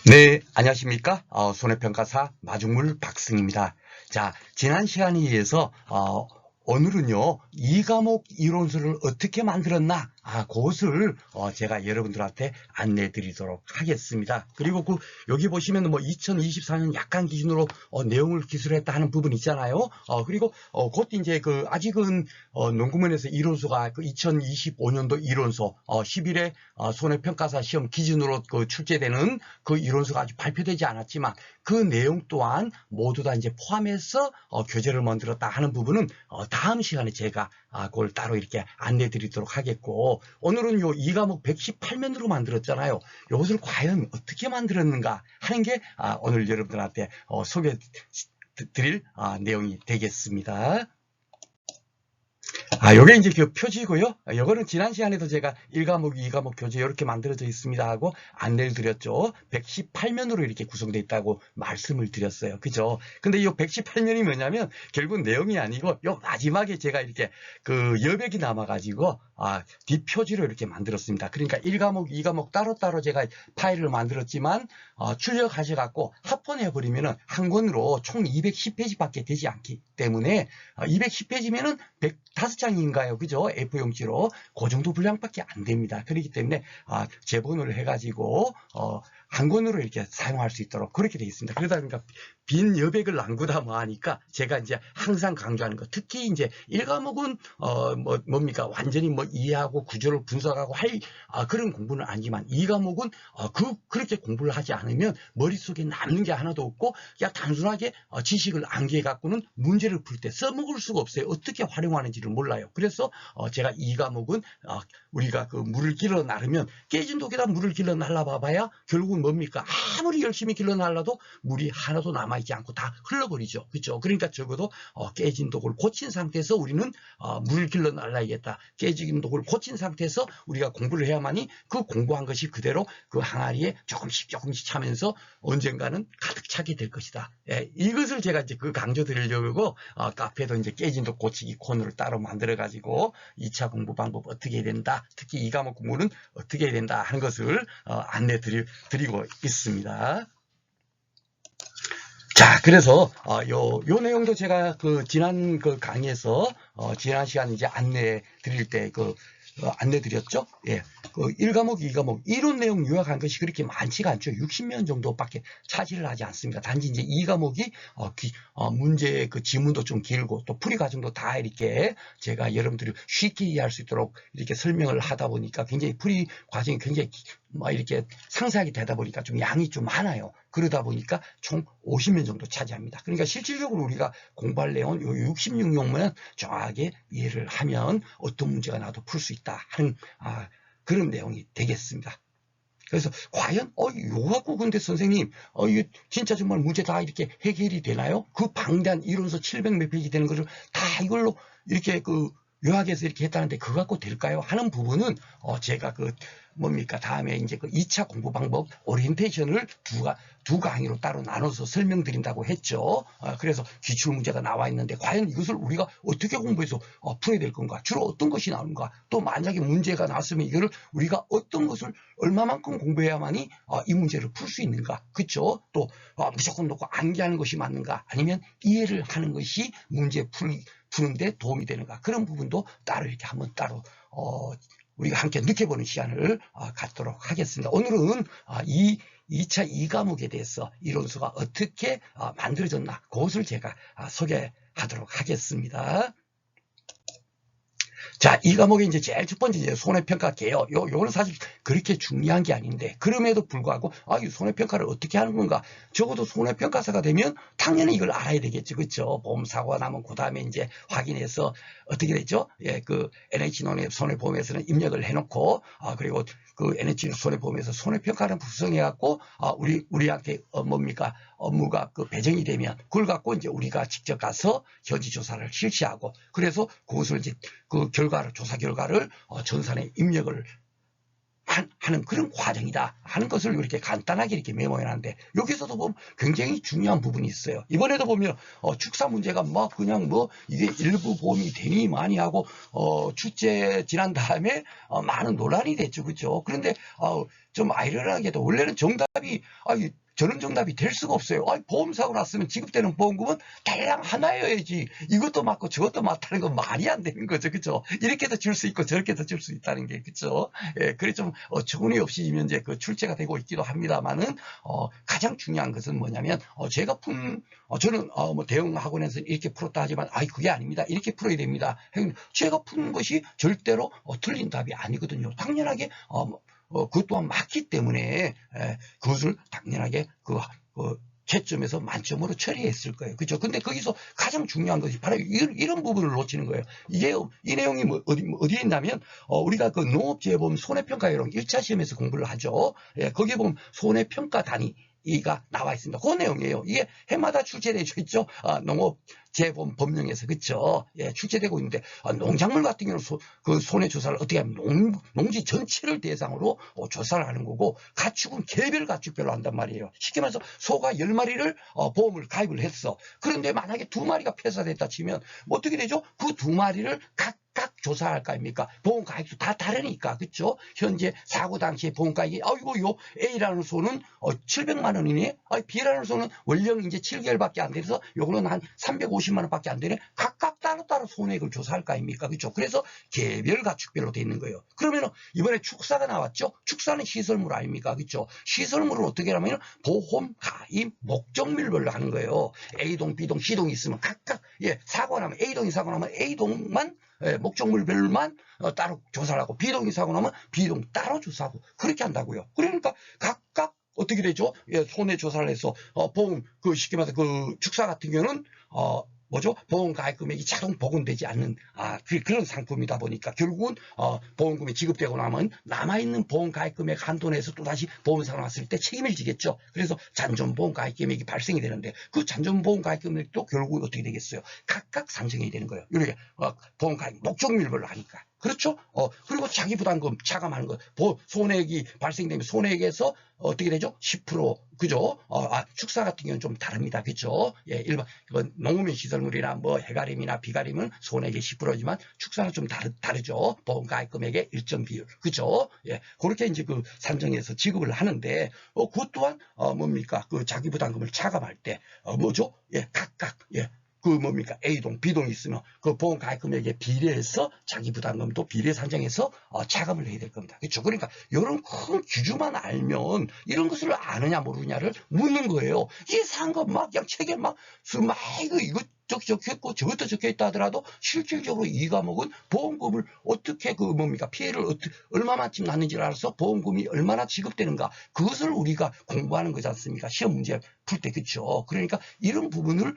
네, 안녕하십니까? 손해평가사 마중물 박승입니다. 자, 지난 시간에 이어서, 오늘은요, 이 과목 이론서를 어떻게 만들었나? 그것을, 제가 여러분들한테 안내 드리도록 하겠습니다. 그리고 여기 보시면 뭐 2024년 약간 기준으로, 내용을 기술했다 하는 부분 있잖아요. 그리고, 곧 이제 아직은, 농구면에서 이론서가 2025년도 이론서, 10일에, 손해평가사 시험 기준으로 출제되는 그 이론서가 아직 발표되지 않았지만 그 내용 또한 모두 다 이제 포함해서 교재를 만들었다 하는 부분은 다음 시간에 제가 그걸 따로 이렇게 안내 드리도록 하겠고, 오늘은 요 이 과목 118면으로 만들었잖아요. 이것을 과연 어떻게 만들었는가 하는 게 오늘 여러분들한테 소개해 드릴 내용이 되겠습니다. 요게 이제 그 표지고요. 요거는 지난 시간에도 제가 1과목, 2과목 교재 이렇게 만들어져 있습니다 하고 안내를 드렸죠. 118면으로 이렇게 구성되어 있다고 말씀을 드렸어요. 그죠? 근데 이 118면이 뭐냐면 결국 내용이 아니고 요 마지막에 제가 이렇게 여백이 남아가지고 뒷표지로 이렇게 만들었습니다. 그러니까 1과목, 2과목 따로따로 제가 파일을 만들었지만 출력하셔갖고 합본해버리면은 한 권으로 총 210페이지밖에 되지 않기 때문에 210페이지면은 105장인가요? 그죠? A4용지로 그 정도 분량밖에 안 됩니다. 그렇기 때문에 재본을 해가지고 한 권으로 이렇게 사용할 수 있도록 그렇게 되어 있습니다. 그러다 보니까 빈 여백을 남구다 뭐 하니까 제가 이제 항상 강조하는 거, 특히 이제 1과목은 뭡니까 완전히 뭐 이해하고 구조를 분석하고 할 그런 공부는 아니지만 2과목은 그렇게 공부를 하지 않으면 머릿속에 남는 게 하나도 없고 그냥 단순하게 지식을 암기해 갖고는 문제를 풀 때 써먹을 수가 없어요. 어떻게 활용하는지를 몰라요. 그래서 제가 2과목은 우리가 물을 길러 나르면 깨진 독에다 물을 길러 날라 봐봐야 결국은 뭡니까? 아무리 열심히 길러 날라도 물이 하나도 남아있지 않고 다 흘러버리죠. 그렇죠? 그러니까 적어도 깨진 독을 고친 상태에서 우리는 물을 길러 날라야겠다. 깨진 독을 고친 상태에서 우리가 공부를 해야만이 그 공부한 것이 그대로 그 항아리에 조금씩 차면서 언젠가는 가득 차게 될 것이다. 예, 이것을 제가 이제 강조 드리려고 카페도 이제 깨진 독 고치기 코너를 따로 만들어 가지고 2차 공부 방법 어떻게 해야 된다, 특히 2과목 공부는 어떻게 해야 된다 하는 것을 안내 드리고 있습니다. 자, 그래서 요 내용도 제가 지난 강의에서 지난 시간 이제 안내 드릴 때 안내 드렸죠. 예. 1과목, 2과목 이론 내용 요약한 것이 그렇게 많지가 않죠. 60면 정도밖에 차지를 하지 않습니다. 단지 이제 2과목이 문제 지문도 좀 길고 또 풀이 과정도 다 이렇게 제가 여러분들이 쉽게 이해할 수 있도록 이렇게 설명을 하다 보니까 굉장히 풀이 과정이 굉장히 이렇게 상세하게 되다 보니까 좀 양이 좀 많아요. 그러다 보니까 총 50면 정도 차지합니다. 그러니까 실질적으로 우리가 공부할 내용은 요 66용문은 정확하게 이해를 하면 어떤 문제가 나도 풀 수 있다 하는 그런 내용이 되겠습니다. 그래서 과연 이거 갖고 근데 선생님 이거 진짜 정말 문제 다 이렇게 해결이 되나요? 그 방대한 이론서 700 몇 페이지 되는 것을 다 이걸로 이렇게 요약해서 이렇게 했다는데 그거 갖고 될까요? 하는 부분은 제가 뭡니까 다음에 이제 2차 공부 방법 오리엔테이션을 두 강의로 따로 나눠서 설명드린다고 했죠. 그래서 기출 문제가 나와 있는데 과연 이것을 우리가 어떻게 공부해서 풀어야 될 건가? 주로 어떤 것이 나오는가? 또 만약에 문제가 나왔으면 이거를 우리가 어떤 것을 얼마만큼 공부해야만이 이 문제를 풀 수 있는가? 그렇죠? 또 무조건 놓고 암기하는 것이 맞는가? 아니면 이해를 하는 것이 문제 푸는데 도움이 되는가? 그런 부분도 따로 이렇게 한번 따로 우리가 함께 느껴보는 시간을 갖도록 하겠습니다. 오늘은 2차 2과목에 대해서 이론서가 어떻게 만들어졌나 그것을 제가 소개하도록 하겠습니다. 자, 이 과목이 이제 제일 첫 번째 이제 손해평가 개요. 요거는 사실 그렇게 중요한 게 아닌데, 그럼에도 불구하고, 이 손해평가를 어떻게 하는 건가? 적어도 손해평가사가 되면 당연히 이걸 알아야 되겠죠. 그렇죠? 보험사고가 나면 그 다음에 이제 확인해서 어떻게 됐죠? 예, NH 손해보험에서는 입력을 해놓고, 그리고 NH 손해보험에서 손해평가를 구성해갖고, 우리한테 뭡니까? 업무가 배정이 되면, 그걸 갖고 이제 우리가 직접 가서 현지조사를 실시하고, 그래서 그것을 이제 조사 결과를 전산에 입력을 하는 그런 과정이다 하는 것을 이렇게 간단하게 이렇게 메모해놨는데, 여기서도 보면 굉장히 중요한 부분이 있어요. 이번에도 보면 축사 문제가 막 그냥 뭐 이게 일부 보험이 되니 많이 하고 출제 지난 다음에 많은 논란이 됐죠, 그렇죠? 그런데 좀 아이러니하게도 원래는 정답이 저는 정답이 될 수가 없어요. 보험사고 났으면 지급되는 보험금은 달랑 하나여야지. 이것도 맞고 저것도 맞다는 건 말이 안 되는 거죠. 그죠? 이렇게도 줄 수 있고 저렇게도 줄 수 있다는 게. 그죠? 예, 그래 좀 어처구니 없이 현재 그 출제가 되고 있기도 합니다만은, 가장 중요한 것은 뭐냐면, 제가 저는 뭐 대형 학원에서 이렇게 풀었다 하지만, 그게 아닙니다. 이렇게 풀어야 됩니다. 제가 푼 것이 절대로 틀린 답이 아니거든요. 당연하게, 그것 또한 맞기 때문에 그것을 당연하게 그 채점에서 만점으로 처리했을 거예요. 그죠? 근데 거기서 가장 중요한 것이 바로 이런 부분을 놓치는 거예요. 이 내용이 어디에 있냐면, 우리가 그 농업재해보험 손해평가요령 1차 시험에서 공부를 하죠. 예, 거기에 보면 손해평가 단위가 나와 있습니다. 그 내용이에요. 이게 해마다 출제되어 있죠. 농업재해보험 법령에서. 그쵸? 예, 출제되고 있는데, 농작물 같은 경우는 그 손해조사를 어떻게 하면 농지 전체를 대상으로 조사를 하는 거고, 가축은 개별 가축별로 한단 말이에요. 쉽게 말해서 소가 10마리를 보험을 가입을 했어. 그런데 만약에 2마리가 폐사됐다 치면 뭐 어떻게 되죠? 그 2마리를 각각 조사할 거 아닙니까? 보험 가입수 다 다르니까. 그쵸? 현재 사고 당시에 보험 가입이 요 A라는 소는 700만 원이네. B라는 소는 원령 이제 7개월밖에 안 돼서 요거는 한 350만 원밖에 안 되네. 각각 따로따로 손해액을 조사할 거 아닙니까? 그쵸? 그래서 개별 가축별로 돼 있는 거예요. 그러면 이번에 축사가 나왔죠? 축사는 시설물 아닙니까? 그쵸? 시설물을 어떻게 하냐면 보험 가입 목적물별로 하는 거예요. A동, B동, C동이 있으면 각각, 사고가 나면 A동이 사고 나면 A동만 목적물별만 따로 조사를 하고, B동이 사고 나면 B동 따로 조사하고, 그렇게 한다고요. 그러니까 각각 어떻게 되죠? 손해조사를 해서 보험 쉽게 말해서 그 축사 같은 경우는 보험 가입 금액이 자동 복원되지 않는 그런 상품이다 보니까 결국은 보험금이 지급되고 나면 남아있는 보험 가입 금액 한도 내에서 또다시 보험사가 났을 때 책임을 지겠죠. 그래서 잔존 보험 가입 금액이 발생이 되는데, 그 잔존 보험 가입 금액도 결국 어떻게 되겠어요? 각각 산정해야 되는 거예요. 이렇게 보험 가입 목적물별로 하니까. 그렇죠? 그리고 자기 부담금 차감하는 것. 손해액이 발생되면 손해액에서 어떻게 되죠? 10%. 그죠? 축사 같은 경우는 좀 다릅니다. 그죠? 예, 일반, 농업용 시설물이나 뭐 해가림이나 비가림은 손해액의 10%지만 축사는 좀 다르죠? 보험 가입 금액의 일정 비율. 그죠? 예, 그렇게 이제 그 산정해서 지급을 하는데, 그것 또한, 뭡니까? 그 자기 부담금을 차감할 때, 뭐죠? 예, 각각, A동, B동이 있으면 그 보험 가입 금액에 비례해서 자기 부담금도 비례 산정해서 차감을 해야 될 겁니다. 그렇죠? 그러니까 이런 큰 기준만 알면 이런 것을 아느냐 모르냐를 묻는 거예요. 이상한 거 막 그냥 책에 이거 적혀있고 저것도 적혀있다 하더라도 실질적으로 이 과목은 보험금을 어떻게 피해를 얼마만큼 났는지를 알아서 보험금이 얼마나 지급되는가, 그것을 우리가 공부하는 거지 않습니까? 시험 문제 풀 때. 그렇죠? 그러니까 이런 부분을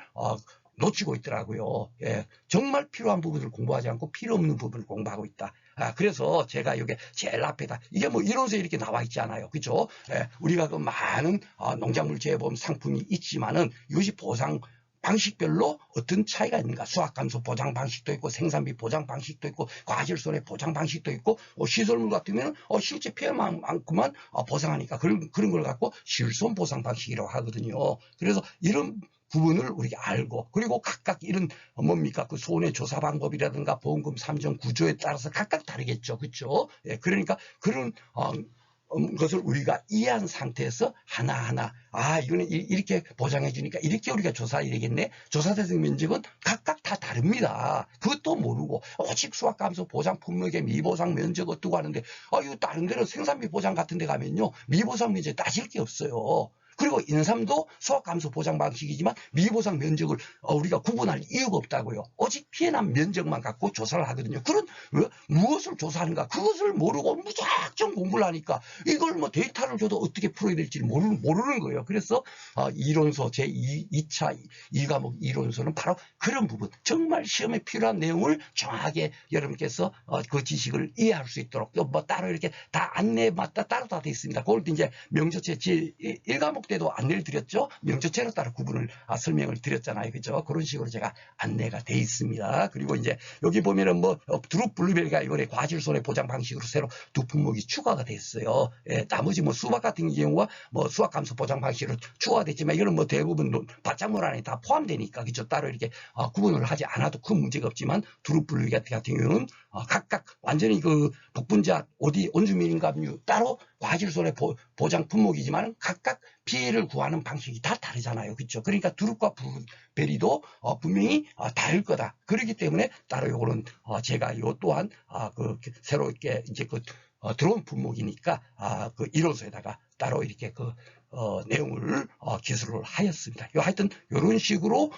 놓치고 있더라고요. 예, 정말 필요한 부분을 공부하지 않고 필요 없는 부분을 공부하고 있다. 그래서 제가 여기 제일 앞에다, 이게 뭐 이론서에 이렇게 나와 있지 않아요. 그죠? 예, 우리가 그 많은 농작물 재해보험 상품이 있지만은 이것이 보상 방식별로 어떤 차이가 있는가? 수확감소 보장 방식도 있고, 생산비 보장 방식도 있고, 과실손해 보장 방식도 있고, 시설물 같으면 실제 피해만큼만 보상하니까 그런 걸 갖고 실손 보상 방식이라고 하거든요. 그래서 이런 부분을 우리가 알고, 그리고 각각 이런 그 손해조사 방법이라든가 보험금 산정 구조에 따라서 각각 다르겠죠. 그렇죠? 예, 그러니까 그런 것을 우리가 이해한 상태에서 하나하나 이거는 이렇게 보장해 주니까 이렇게 우리가 조사해야 되겠네. 조사 대상 면적은 각각 다 다릅니다. 그것도 모르고 오직 수확감소 보장 품목의 미보상 면적 어떻고 하는데, 이거 다른 데는 생산비 보장 같은 데 가면요 미보상 면적 따질 게 없어요. 그리고 인삼도 수확감소 보장 방식이지만 미보상 면적을 우리가 구분할 이유가 없다고요. 오직 피해난 면적만 갖고 조사를 하거든요. 그런 무엇을 조사하는가, 그것을 모르고 무작정 공부를 하니까 이걸 뭐 데이터를 줘도 어떻게 풀어야 될지 모르는 거예요. 그래서 이론서 제2차 2과목 이론서는 바로 그런 부분, 정말 시험에 필요한 내용을 정확하게 여러분께서 그 지식을 이해할 수 있도록 뭐 따로 이렇게 다 안내에 맞다 따로 다 되어 있습니다. 그걸 이제 명조체 제1과목 일가목 때도 안내를 드렸죠. 명조체로 따라 구분을 설명을 드렸잖아요. 그죠? 그런 식으로 제가 안내가 돼 있습니다. 그리고 이제 여기 보면은 뭐 두릅 블루베리가 이번에 과실 손해 보장 방식으로 새로 두 품목이 추가가 됐어요. 예, 나머지 뭐 수박 같은 경우와 뭐 수확 감소 보장 방식으로 추가가 됐지만 이거는 뭐 대부분 밭작물 안에 다 포함되니까 그죠? 따로 이렇게 구분을 하지 않아도 큰 문제가 없지만 두릅 블루베리 같은 경우는 각각 완전히 그 복분자 어디 온주밀인감류 따로 과실 손해 보장 품목이지만 각각 피해를 구하는 방식이 다 다르잖아요. 그렇죠? 그러니까 두릅과 블루베리도 분명히 다를 거다. 그렇기 때문에 따로 요거는 제가 요 또한 그 새로 이렇게 이제 그 들어온 품목이니까 그 이론서에다가 따로 이렇게 그 내용을 기술을 하였습니다. 하여튼 이런 식으로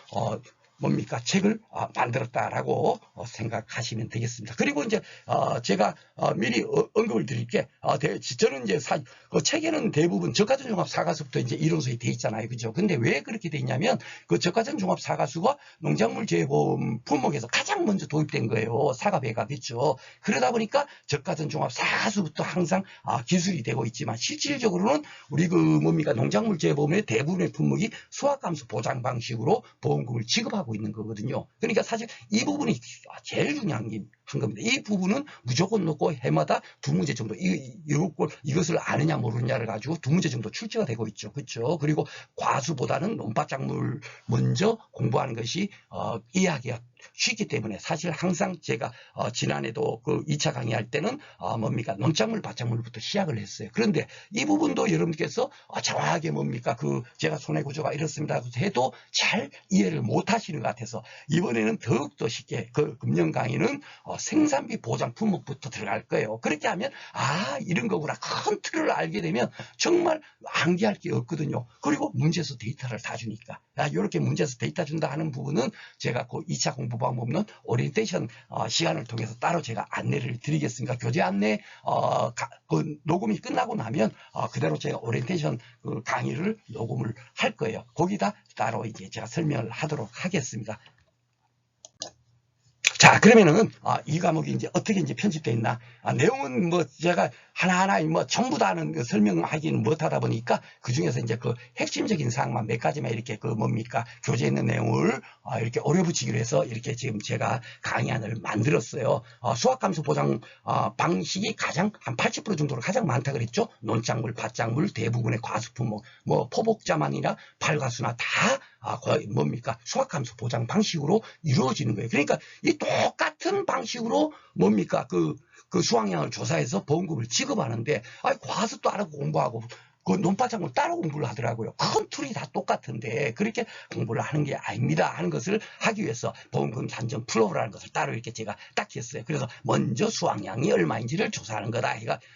뭡니까 책을 만들었다라고 생각하시면 되겠습니다. 그리고 이제 제가 미리 언급을 드릴게 저는 이제 그 책에는 대부분 저가전 종합 사과수부터 이제 이론서에 돼 있잖아요, 그죠? 근데 왜 그렇게 돼 있냐면 그 저가전 종합 사과수가 농작물 재보험 품목에서 가장 먼저 도입된 거예요, 사과배가. 그렇죠? 그러다 보니까 저가전 종합 사과수부터 항상 기술이 되고 있지만 실질적으로는 우리 그 뭡니까 농작물 재보험의 대부분의 품목이 수확감소 보장 방식으로 보험금을 지급하고 있는 거거든요. 그러니까 사실 이 부분이 제일 중요한 겁니다. 이 부분은 무조건 놓고 해마다 두 문제 정도 이것을 아느냐 모르느냐를 가지고 두 문제 정도 출제가 되고 있죠. 그렇죠? 그리고 과수보다는 논밭작물 먼저 공부하는 것이 이해하기가 쉽기 때문에 사실 항상 제가 지난해도 그 2차 강의할 때는 뭡니까 농작물 밭작물부터 시작을 했어요. 그런데 이 부분도 여러분께서 정확하게 뭡니까 그 제가 손해구조가 이렇습니다 해도 잘 이해를 못 하시는 것 같아서 이번에는 더욱더 쉽게 그 금년 강의는 생산비 보장 품목부터 들어갈 거예요. 그렇게 하면 이런 거구나 큰 틀을 알게 되면 정말 암기할 게 없거든요. 그리고 문제에서 데이터를 다 주니까 이렇게 문제에서 데이터 준다 하는 부분은 제가 그 2차 공부 방법론 오리엔테이션 시간을 통해서 따로 제가 안내를 드리겠습니다. 교재 안내 그 녹음이 끝나고 나면 그대로 제가 오리엔테이션 그 강의를 녹음을 할 거예요. 거기다 따로 이제 제가 설명을 하도록 하겠습니다. 자, 그러면은 이 과목이 이제 어떻게 이제 편집되어 있나? 내용은 뭐 제가 하나하나 뭐 전부 다는 그 설명하기는 못하다 보니까 그 중에서 이제 그 핵심적인 사항만 몇 가지만 이렇게 그 뭡니까 교재에 있는 내용을 이렇게 오려붙이기로 해서 이렇게 지금 제가 강의안을 만들었어요. 수확감소 보장 방식이 가장 한 80% 정도로 가장 많다 그랬죠. 논작물, 밭작물, 대부분의 과수품목, 뭐 포복자만이나 발과수나 다 뭡니까 수확감소 보장 방식으로 이루어지는 거예요. 그러니까 이 똑같은 방식으로 뭡니까 그 수확량을 조사해서 보험금을 지급하는데 과수도 알아고 공부하고 그 논밭작물 따로 공부를 하더라고요. 큰 툴이 다 똑같은데 그렇게 공부를 하는 게 아닙니다 하는 것을 하기 위해서 보험금 산정 프로라는 것을 따로 이렇게 제가 딱 했어요. 그래서 먼저 수확량이 얼마인지를 조사하는 거다.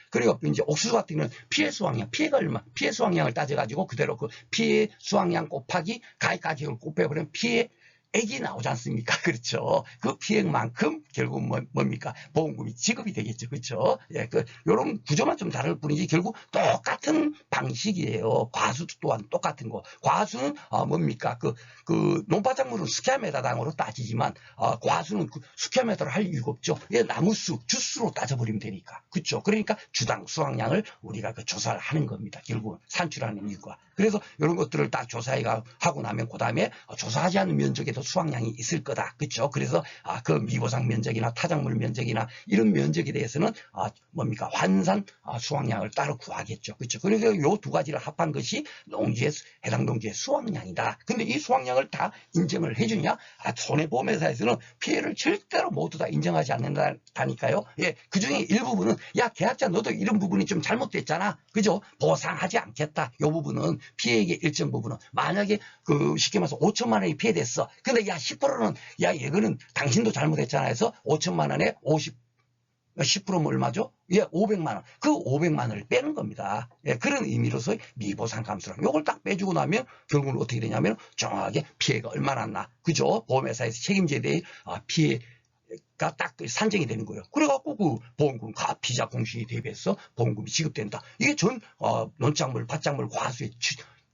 그리고 이제 옥수수 같은 경우는 피해 수확량, 피해가 얼마, 피해 수확량을 따져가지고 그대로 그 피해 수확량 곱하기 가액 가격을 곱해버리면 피해 액이 나오지 않습니까? 그렇죠. 그 피해만큼 결국 뭡니까? 보험금이 지급이 되겠죠. 그렇죠. 예, 요런 구조만 좀 다를 뿐이지 결국 똑같은 방식이에요. 과수도 또한 똑같은 거. 과수는 뭡니까? 그 논밭작물은 스퀘어미터당으로 따지지만 과수는 스퀘어미터로 할 이유가 없죠. 예, 나무수, 주수로 따져버리면 되니까. 그렇죠. 그러니까 주당 수확량을 우리가 조사를 하는 겁니다. 결국은 산출하는 이유가. 그래서 이런 것들을 딱 조사하고 나면 그 다음에 조사하지 않은 면적에도 수확량이 있을 거다. 그렇죠? 그래서 그 미보상 면적이나 타작물 면적이나 이런 면적에 대해서는 뭡니까? 환산 수확량을 따로 구하겠죠. 그렇죠? 그래서 이 두 가지를 합한 것이 해당 농지의 수확량이다. 근데 이 수확량을 다 인정을 해주냐? 손해보험회사에서는 피해를 절대로 모두 다 인정하지 않는다니까요. 예, 그 중에 일부분은 야 계약자 너도 이런 부분이 좀 잘못됐잖아. 그죠? 보상하지 않겠다. 이 부분은 피해액의 일정 부분은 만약에 쉽게 말해서 5천만 원이 피해됐어. 근데 야 10%는 야 이거는 당신도 잘못했잖아 해서 5천만 원에 10%면 얼마죠? 예, 500만 원. 그 500만 원을 빼는 겁니다. 예, 그런 의미로서 미보상 감수랑 요걸 딱 빼주고 나면 결국은 어떻게 되냐면 정확하게 피해가 얼마나 났나. 그죠? 보험회사에서 책임져야 될 피해가 딱 산정이 되는 거예요. 그래갖고 그 보험금 피자 공시에 대비해서 보험금이 지급된다. 이게 전 논작물, 밭작물, 과수에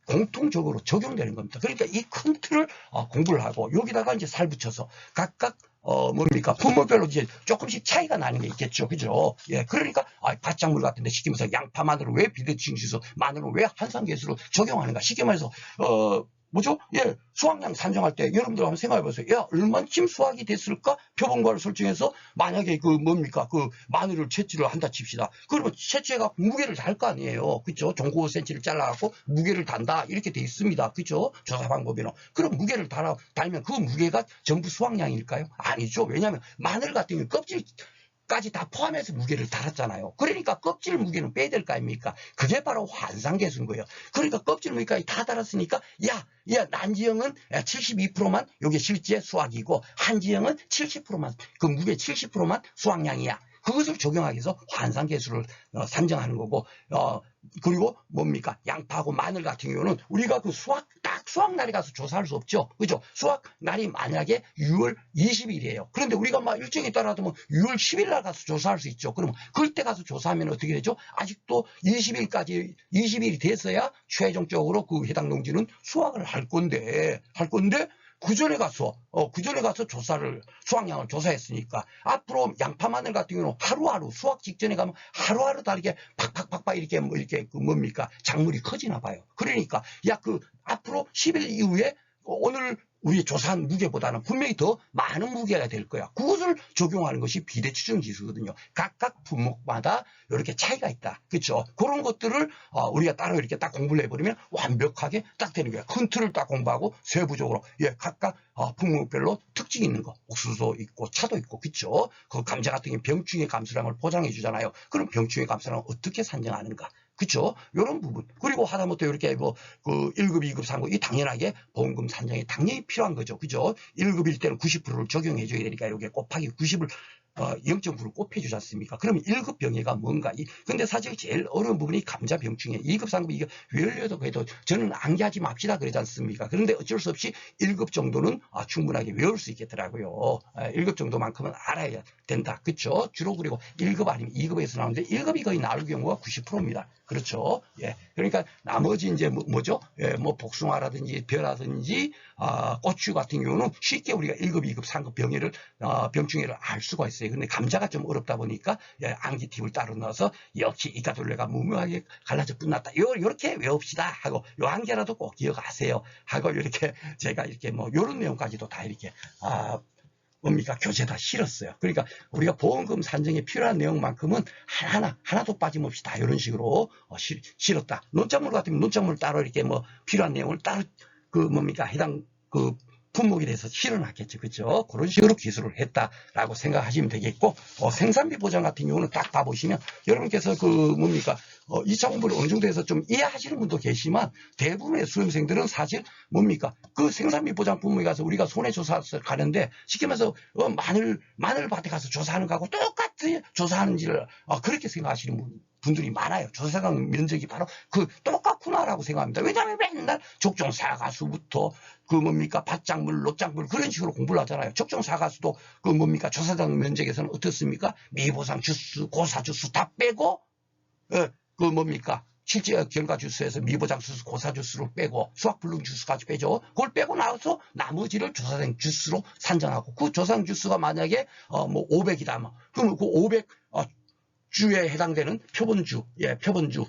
공통적으로 적용되는 겁니다. 그러니까 이 큰 틀을 공부를 하고 여기다가 이제 살 붙여서 각각 뭡니까? 품목별로 이제 조금씩 차이가 나는 게 있겠죠. 그죠? 예, 그러니까, 밭작물 같은데 시키면서 양파 마늘을 왜 비대칭지수, 마늘을 왜 한상계수를 적용하는가? 쉽게 말해서, 뭐죠? 예, 수확량 산정할 때 여러분들 한번 생각해 보세요. 야, 얼마쯤 수확이 됐을까? 표본과를 설정해서 만약에 그 뭡니까? 그 마늘을 채취를 한다 칩시다. 그러면 채취해가 무게를 달 거 아니에요. 그죠? 종고 5cm를 잘라갖고 무게를 단다. 이렇게 돼 있습니다. 그죠? 조사 방법에는. 그럼 무게를 달면 그 무게가 전부 수확량일까요? 아니죠. 왜냐하면 마늘 같은 경우 까지 다 포함해서 무게를 달았잖아요. 그러니까 껍질 무게는 빼야 될 거 아닙니까? 그게 바로 환상계수인 거예요. 그러니까 껍질 무게까지 다 달았으니까 난지형은 72%만 이게 실제 수확이고 한지형은 70%만 그 무게 70%만 수확량이야. 그것을 적용하기 위해서 환상계수를 산정하는 거고 그리고 뭡니까? 양파하고 마늘 같은 경우는 우리가 그 수확날에 가서 조사할 수 없죠. 그죠? 수확날이 만약에 6월 20일이에요. 그런데 우리가 막 일정에 따라서 뭐 6월 10일 날 가서 조사할 수 있죠. 그러면 그때 가서 조사하면 어떻게 되죠? 아직도 20일이 됐어야 최종적으로 그 해당 농지는 수확을 할 건데 그 전에 가서 수확량을 조사했으니까 앞으로 양파 마늘 같은 경우는 하루하루 수확 직전에 가면 하루하루 다르게 팍팍팍팍 이렇게 그 뭡니까 작물이 커지나 봐요. 그러니까 그 앞으로 10일 이후에 오늘 우리 조사한 무게보다는 분명히 더 많은 무게가 될 거야. 그것을 적용하는 것이 비례추정 지수거든요. 각각 품목마다 이렇게 차이가 있다. 그렇죠? 그런 것들을 우리가 따로 이렇게 딱 공부를 해버리면 완벽하게 딱 되는 거야. 큰 틀을 딱 공부하고 세부적으로 각각 품목별로 특징이 있는 거. 옥수수도 있고 차도 있고 그렇죠? 그 감자 같은 게 병충해 감수량을 보장해 주잖아요. 그럼 병충해 감수량을 어떻게 산정하는가? 그쵸? 요런 부분. 그리고 하다못해 이렇게 그 1급, 2급, 3급, 이 당연하게 보험금 산정이 당연히 필요한 거죠. 그죠? 1급일 때는 90%를 적용해줘야 되니까 이게 곱하기 90을 0.9를 곱해주지 않습니까? 그러면 1급 병해가 뭔가? 근데 사실 제일 어려운 부분이 감자 병충해. 2급, 3급 이게 외우려도 그래도 저는 암기하지 맙시다 그러지 않습니까? 그런데 어쩔 수 없이 1급 정도는 충분하게 외울 수 있겠더라고요. 1급 정도만큼은 알아야 된다. 그쵸? 주로 그리고 1급 아니면 2급에서 나오는데 1급이 거의 나올 경우가 90%입니다. 그렇죠? 예. 그러니까 나머지 이제 뭐죠? 예, 뭐 복숭아라든지 벼라든지 고추 같은 경우는 쉽게 우리가 1급, 2급, 3급 병충해를 알 수가 있어요. 근데 감자가 좀 어렵다 보니까 암기 팁을 따로 넣어서 역시 이과둘레가 무모하게 갈라져 끝났다. 요렇게 외웁시다 하고 요 한 개라도 꼭 기억하세요 하고 이렇게 제가 이렇게 뭐 요런 내용까지도 다 이렇게 뭡니까? 교재에다 실었어요. 그러니까 우리가 보험금 산정에 필요한 내용만큼은 하나도 빠짐없이 다 이런 식으로 실었다. 논작물 같으면 논작물 따로 이렇게 뭐 필요한 내용을 따로 해당 품목에 대해서 실어놨겠죠. 그죠? 그런 식으로 기술을 했다라고 생각하시면 되겠고, 생산비 보장 같은 경우는 딱 봐보시면, 여러분께서 이 작업을 어느 정도 해서 좀 이해하시는 분도 계시지만, 대부분의 수험생들은 사실 그 생산비 보장 품목에 가서 우리가 손해조사 가는데, 쉽게 말해서, 마늘밭에 가서 조사하는 거하고 똑같이 조사하는지를, 그렇게 생각하시는 분들이 많아요. 조사상 면적이 바로 똑같구나라고 생각합니다. 왜냐하면 맨날 적정사가수부터 밭작물, 롯작물 그런 식으로 공부를 하잖아요. 적정사가수도 조사상 면적에서는 어떻습니까? 미보상 주수, 고사 주수 다 빼고 실제 결과 주수에서 미보장 주수, 고사 주수를 빼고 수확불능 주수까지 빼죠. 그걸 빼고 나서 나머지를 조사상 주수로 산정하고 그 조사상 주수가 만약에 500이다. 그러면 그 500 주에 해당되는 표본주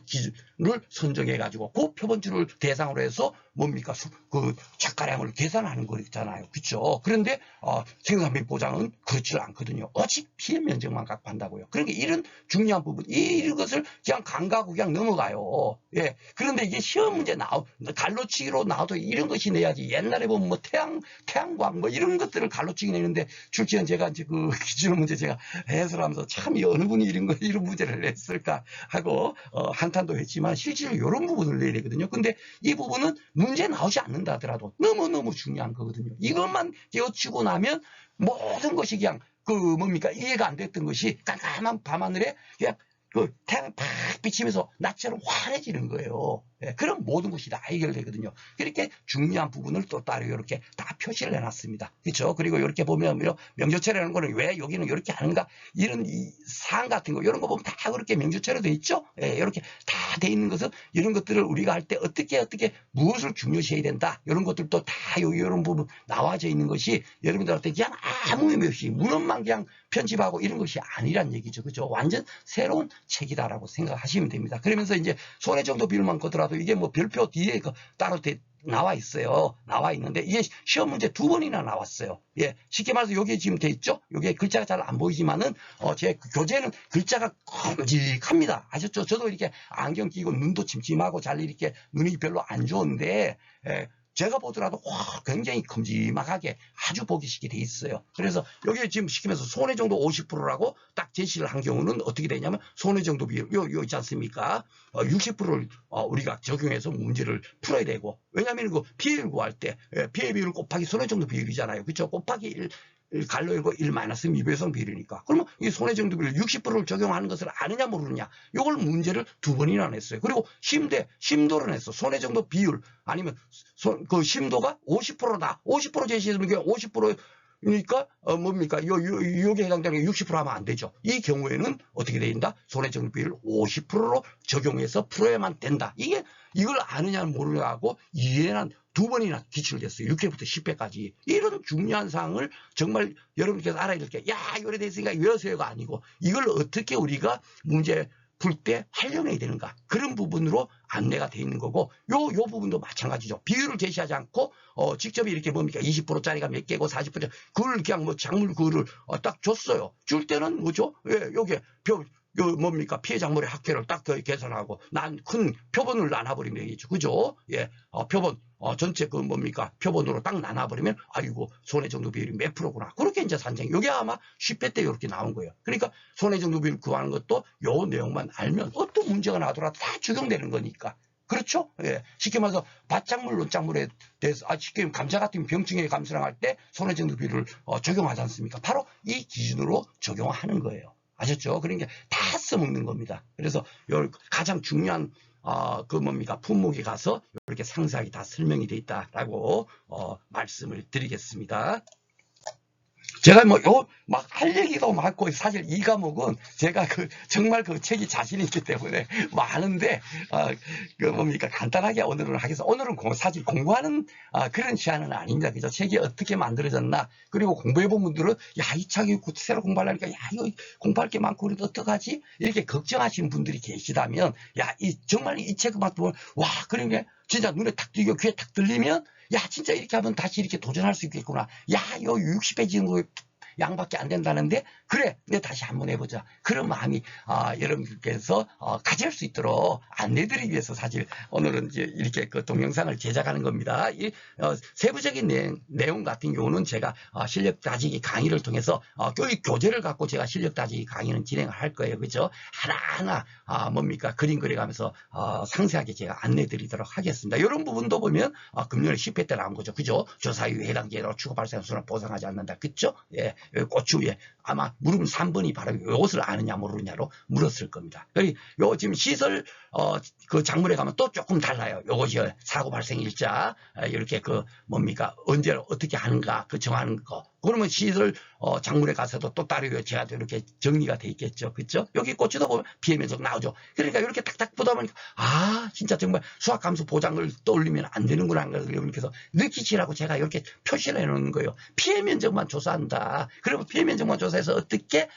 기준을 선정해가지고 그 표본주를 대상으로 해서 착가량을 계산하는 거잖아요. 그렇죠? 그런데 생산비 보장은 그렇지 않거든요. 오직 피해 면적만 갖고 한다고요. 그러니까 이런 중요한 부분, 이런 것을 그냥 간과하고 그냥 넘어가요. 예. 그런데 이게 시험 문제 갈로치기로 나와도 이런 것이 내야지. 옛날에 보면 태양광 이런 것들을 갈로치기 내는데 출제는 제가 이제 그 기준 문제 제가 해설하면서 참 어느 분이 이런 문제를 냈을까 하고 한탄도 했지만 실제로 이런 부분을 내야 되거든요. 근데 이 부분은 문제 나오지 않는다 하더라도 너무너무 중요한 거거든요. 이것만 깨우치고 나면 모든 것이 그냥 이해가 안 됐던 것이 깜깜한 밤하늘에 그냥 태양 팍 비치면서 낮처럼 환해지는 거예요. 예, 그럼 모든 것이 다 해결되거든요. 그렇게 중요한 부분을 또 따로 이렇게 다 표시를 해놨습니다. 그렇죠? 그리고 이렇게 보면 명조체라는 거는 왜 여기는 이렇게 하는가, 이런 이 사항 같은 거 이런 거 보면 다 그렇게 명조체로 돼 있죠. 예, 이렇게 다 돼 있는 것은 이런 것들을 우리가 할 때 어떻게 무엇을 중요시해야 된다, 이런 것들도 다 여기 이런 부분 나와져 있는 것이 여러분들한테 그냥 아무 의미 없이 문헌만 그냥 편집하고 이런 것이 아니란 얘기죠. 그죠? 완전 새로운 책이다라고 생각하시면 됩니다. 그러면서 이제 손해 정도 비율만 거더라도 이게 뭐 별표 뒤에 따로 나와 있어요. 나와 있는데 이게 시험 문제 2번이나 나왔어요. 예, 쉽게 말해서 여기 지금 돼 있죠? 여기에 글자가 잘 안 보이지만은 제 교재는 글자가 큼직합니다. 아셨죠? 저도 이렇게 안경 끼고 눈도 침침하고 잘 이렇게 눈이 별로 안 좋은데 제가 보더라도 굉장히 큼직하게 아주 보기 쉽게 돼 있어요. 그래서 여기 지금 시키면서 손해 정도 50%라고 딱 제시를 한 경우는 어떻게 되냐면 손해 정도 비율 요 있지 않습니까? 60%를 우리가 적용해서 문제를 풀어야 되고, 왜냐하면 그 피해를 구할 때 피해 비율 곱하기 손해 정도 비율이잖아요. 그렇죠? 곱하기 1 갈로 열고 1 마이너스 미배성 비율이니까. 그러면 이 손해 정도 비율 60%를 적용하는 것을 아느냐 모르느냐, 이걸 문제를 2번이나 냈어요. 그리고 심도를 냈어. 손해 정도 비율 아니면 그 심도가 50%다. 50% 제시해주는 게 50%니까 뭡니까? 여기에 해당되는 게 60% 하면 안 되죠. 이 경우에는 어떻게 된다? 손해 정도 비율 50%로 적용해서 풀어야만 된다. 이걸 아느냐 모르냐 하고 이해는 2번이나 기출을 했어요. 6회부터 10회까지. 이런 중요한 사항을 정말 여러분께서 알아야 될 게, 야, 이거에 대해서니까 외우세요가 아니고, 이걸 어떻게 우리가 문제 풀 때 활용해야 되는가, 그런 부분으로 안내가 되어 있는 거고, 요 부분도 마찬가지죠. 비율을 제시하지 않고 직접 이렇게 뭡니까 20%짜리가 몇 개고 40%, 그걸 그냥 뭐 작물 그거를 딱 줬어요. 줄 때는 뭐죠? 예, 요게 뭡니까 피해 작물의 합계를 딱 계산하고 큰 표본을 나눠버리면 되겠죠. 그죠? 예, 표본 전체 그 뭡니까 표본으로 딱 나눠버리면 아이고 손해 정도 비율이 몇 프로구나. 그렇게 이제 산정. 이게 아마 10회 때 이렇게 나온 거예요. 그러니까 손해 정도 비율 구하는 것도 요 내용만 알면 어떤 문제가 나더라도 다 적용되는 거니까. 그렇죠? 예. 쉽게 말해서 밭작물, 논작물에 대해서, 쉽게 감자 같은 병충해 감수량할 때 손해 정도 비율을 적용하지 않습니까? 바로 이 기준으로 적용하는 거예요. 아셨죠? 그러니까 다 써먹는 겁니다. 그래서 가장 중요한 그 뭡니까 품목에 가서 이렇게 상세하게 다 설명이 되어 있다라고 말씀을 드리겠습니다. 제가 막 할 얘기도 많고, 사실 이 과목은 제가 정말 그 책이 자신 있기 때문에 많은데, 뭡니까, 간단하게 오늘은 하겠습니다. 오늘은 사실 공부하는 그런 시간은 아닙니다. 그죠? 책이 어떻게 만들어졌나, 그리고 공부해본 분들은, 야, 이 책이 새로 공부하려니까, 야, 이거 공부할 게 많고, 그래도 어떡하지? 이렇게 걱정하시는 분들이 계시다면, 야, 정말 이 책만 보면, 와, 그런 게 진짜 눈에 탁 띄고 귀에 탁 들리면, 야, 진짜 이렇게 하면 다시 이렇게 도전할 수 있겠구나. 야, 요 60페이지 정도 양밖에 안 된다는데, 그래, 내 다시 한번 해보자. 그런 마음이 여러분들께서 가질 수 있도록 안내드리기 위해서 사실 오늘은 이제 이렇게 그 동영상을 제작하는 겁니다. 이 세부적인 내용 같은 경우는 제가 실력 다지기 강의를 통해서 교육 교재를 갖고 제가 실력 다지기 강의는 진행을 할 거예요. 그죠? 하나하나 뭡니까 그림 그려가면서 상세하게 제가 안내드리도록 하겠습니다. 이런 부분도 보면 금년에 10회 때 나온 거죠. 그죠? 조사 이후 해당 계로 추가 발생 수는 보상하지 않는다. 그죠? 예. 고추 위에 아마 물으면 3번이 바로 이것을 아느냐 모르느냐로 물었을 겁니다. 그리고 요 지금 시설 그 작물에 가면 또 조금 달라요. 요것이 사고 발생 일자 이렇게 그 뭡니까 언제 어떻게 하는가 그 정하는 거. 그러면 시설 작물에 가서도 또 따로 제가 이렇게 정리가 돼 있겠죠. 그렇죠? 여기 고추도 보면 피해 면적 나오죠. 그러니까 이렇게 탁탁 보다 보니까 진짜 정말 수학 감수 보장을 떠올리면 안 되는구나 하는 걸 여러분께서 느끼시라고 제가 이렇게 표시를 해 놓는 거예요. 피해 면적만 조사한다. 그러면 피해 면적만 조사해서 어떻게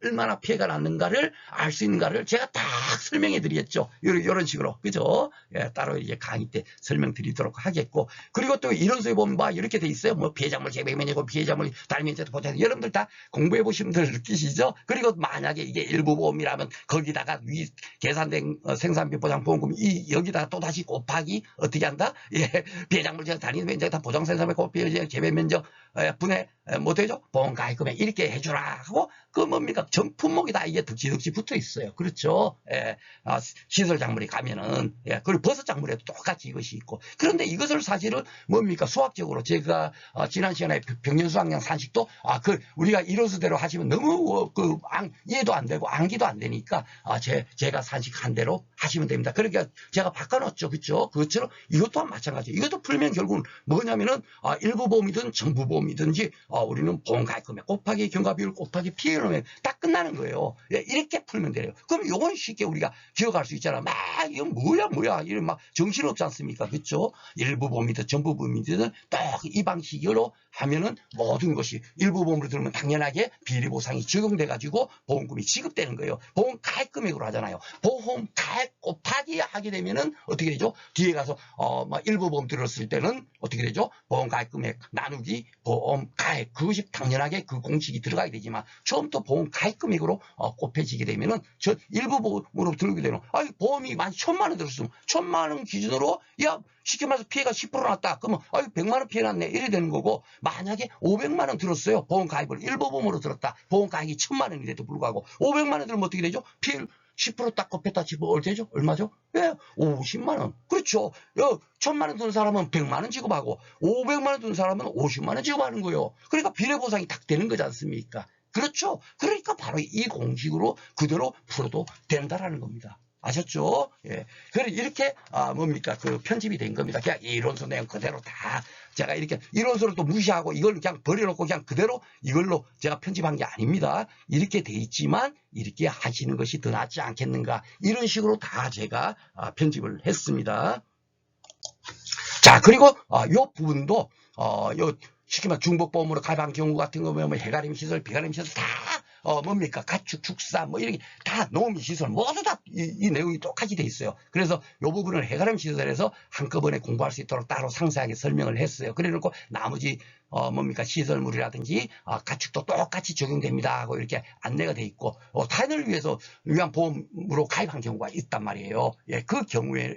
얼마나 피해가 났는가를 알 수 있는가를 제가 딱 설명해 드리겠죠. 이런 식으로. 그죠? 예, 따로 이제 강의 때 설명드리도록 하겠고. 그리고 또 이런 수에 보면 이렇게 돼 있어요. 뭐 피해 작물 재배 면적이고 피해 작물 달면제도 보장. 여러분들 다 공부해 보신 분들 느끼시죠? 그리고 만약에 이게 일부 보험이라면 거기다가 계산된 생산비 보장 보험금 여기다가 또 다시 곱하기 어떻게 한다? 예, 피해 작물 단위 면적 다 보장 생산비 피해 재배 면적 분해 뭐 되죠? 보험 가입금액 이렇게 해주라 하고 그 뭡니까 정품목이 다 이게 덕지덕지 붙어 있어요. 그렇죠? 예, 시설 작물이 가면은 그리고 버섯 작물에도 똑같이 이것이 있고 그런데 이것을 사실은 뭡니까 수학적으로 제가 지난 시간에 평년수학량 그냥 산식도 우리가 이론서대로 하시면 너무 이해도 안 되고 암기도 안 되니까 제가 산식한 대로 하시면 됩니다. 그러니까 제가 바꿔놨죠. 그렇죠? 그것처럼 이것 또한 마찬가지. 이것도 풀면 결국은 뭐냐면은 일부 보험이든 전부 보험이든지 우리는 보험 가입금액 곱하기 경과비율 곱하기 피해금액 딱 끝나는 거예요. 예, 이렇게 풀면 돼요. 그럼 요건 쉽게 우리가 기억할 수 있잖아. 막 이건 뭐야 이런 막 정신없지 않습니까? 그렇죠? 일부 보험이든 전부 보험이든 딱 이 방식으로 하면은 모든 것이 일부 보험으로 들으면 당연하게 비리 보상이 적용돼 가지고 보험금이 지급되는 거예요. 보험 가입 금액으로 하잖아요. 보험 가입 곱하기 하게 되면은 어떻게 되죠? 뒤에 가서 일부 보험 들었을 때는 어떻게 되죠? 보험 가입 금액 나누기 보험 가입, 그것이 당연하게 그 공식이 들어가게 되지만 처음부터 보험 가입 금액으로 곱해지게 되면은 저 일부 보험으로 들게 되는 보험이 만 1,000만 원 들었으면 1,000만 원 기준으로 쉽게 말해서 피해가 10% 났다. 그러면 100만 원 피해 났네. 이래 되는 거고, 만약에 500만 원 들었어요. 보험 가입을 일부 보험으로 들었다. 보험 가입이 1,000만 원인데도 불구하고 500만 원 들으면 어떻게 되죠? 피해 10%딱 곱했다 치면 얼마죠? 얼마죠? 예, 50만 원. 그렇죠. 1,000만 원 드는 사람은 100만 원 지급하고 500만 원 드는 사람은 50만 원 지급하는 거예요. 그러니까 비례 보상이 딱 되는 거지 않습니까? 그렇죠. 그러니까 바로 이 공식으로 그대로 풀어도 된다라는 겁니다. 아셨죠? 예. 그래서 이렇게 편집이 된 겁니다. 그냥 이론서 내용 그대로 다 제가 이렇게 이론서를 또 무시하고 이걸 그냥 버려놓고 그냥 그대로 이걸로 제가 편집한 게 아닙니다. 이렇게 돼 있지만 이렇게 하시는 것이 더 낫지 않겠는가, 이런 식으로 다 제가 편집을 했습니다. 자, 그리고 요 부분도 쉽게 말해 중복보험으로 가입한 경우 같은 거 보면 해가림 시설, 비가림 시설 다 가축, 축사, 이렇게 다 농업인 시설 모두 다 이 내용이 똑같이 돼 있어요. 그래서 이 부분을 해가림 시설에서 한꺼번에 공부할 수 있도록 따로 상세하게 설명을 했어요. 그래 놓고 나머지 시설물이라든지 가축도 똑같이 적용됩니다 하고 이렇게 안내가 돼 있고, 타인을 위한 보험으로 가입한 경우가 있단 말이에요. 예, 그 경우에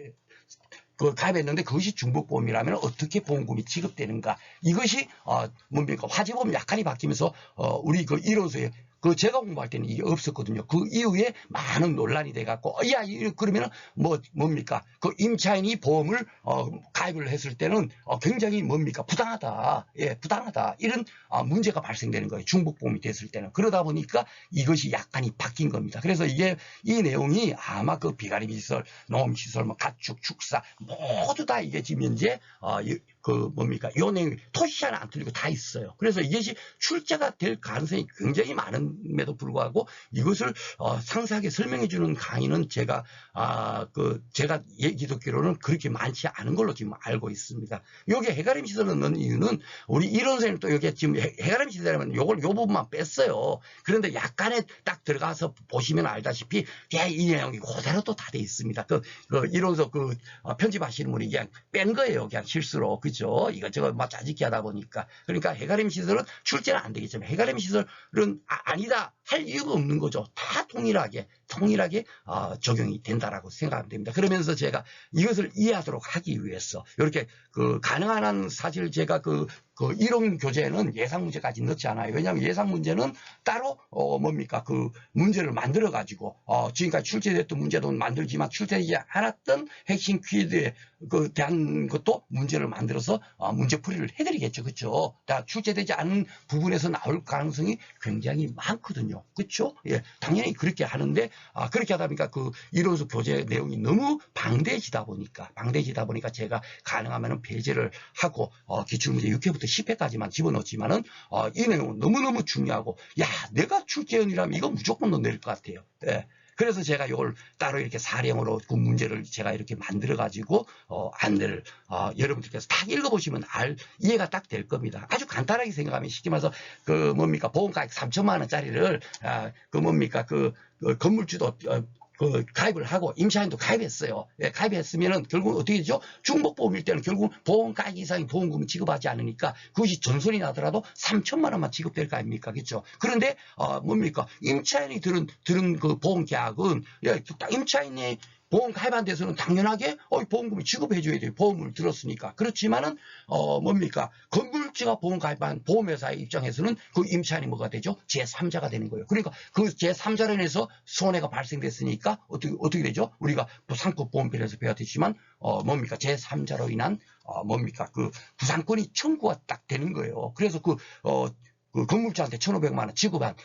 가입했는데 그것이 중복보험이라면 어떻게 보험금이 지급되는가, 이것이 화재보험 약관이 바뀌면서 우리 이론서에 제가 공부할 때는 이게 없었거든요. 그 이후에 많은 논란이 돼갖고, 그러면은 임차인이 보험을 가입을 했을 때는 굉장히 부당하다. 예, 부당하다. 이런 문제가 발생되는 거예요. 중복보험이 됐을 때는. 그러다 보니까 이것이 약관이 바뀐 겁니다. 그래서 이 내용이 아마 비가림 시설, 농업 시설, 가축, 축사 모두 다 이게 지금 현재 요 내용이 토시 하나 안 틀리고 다 있어요. 그래서 이것이 출제가 될 가능성이 굉장히 많음에도 불구하고 이것을 상세하게 설명해 주는 강의는 제가 얘기 듣기로는 그렇게 많지 않은 걸로 지금 알고 있습니다. 요게 해가림 시설을 넣은 이유는 우리 이론 선생님 또 여기 지금 해가림 시설이라면 요 부분만 뺐어요. 그런데 약간에 딱 들어가서 보시면 알다시피 이 내용이 그대로 또 다 돼 있습니다. 이론서 편집하시는 분이 그냥 뺀 거예요. 그냥 실수로. 그죠? 이것저것 짜집기 하다 보니까. 그러니까 해가림 시설은 출제는 안 되겠지만 해가림 시설은 아니다 할 이유가 없는 거죠. 다 통일하게 적용이 된다라고 생각하면 됩니다. 그러면서 제가 이것을 이해하도록 하기 위해서 이렇게 가능한 한 사실 제가 이론 교재에는 예상 문제까지 넣지 않아요. 왜냐하면 예상 문제는 따로 문제를 만들어 가지고 지금까지 출제됐던 문제도 만들지만 출제되지 않았던 핵심 퀴즈에 대한 것도 문제를 만들어서 문제풀이를 해드리겠죠. 그렇죠? 다 출제되지 않은 부분에서 나올 가능성이 굉장히 많거든요. 그렇죠? 예, 당연히 그렇게 하는데 그렇게 하다 보니까 이론서 교재 내용이 너무 방대해지다 보니까 제가 가능하면 배제를 하고 기출문제 6회부터 10회까지만 집어넣었지만은 이 내용은 너무너무 중요하고, 내가 출제원이라면 이거 무조건 넣어낼 것 같아요. 예. 그래서 제가 이걸 따로 이렇게 사령으로 문제를 제가 이렇게 만들어 가지고 안내를 여러분들께서 딱 읽어보시면 이해가 딱 될 겁니다. 아주 간단하게 생각하면 쉽게 말해서 보험가액 3천만 원짜리를 건물주도 가입을 하고 임차인도 가입했어요. 예, 가입했으면은 결국 어떻게 되죠? 중복보험일 때는 결국 보험가액 이상의 보험금을 지급하지 않으니까 그것이 전손이 나더라도 3천만 원만 지급될 거 아닙니까? 그렇죠? 그런데 임차인이 들은 보험계약은 임차인이 보험 가입한 데서는 당연하게 보험금을 지급해줘야 돼요. 보험을 들었으니까. 그렇지만은 건물주가 보험 가입한 보험회사의 입장에서는 임차인이 뭐가 되죠? 제3자가 되는 거예요. 그러니까 제3자로 인해서 손해가 발생됐으니까 어떻게 되죠? 우리가 상급 보험편에서 배웠듯이만 제3자로 인한 부상권이 청구가 딱 되는 거예요. 그래서 그 건물주한테 1,500만 원 지급한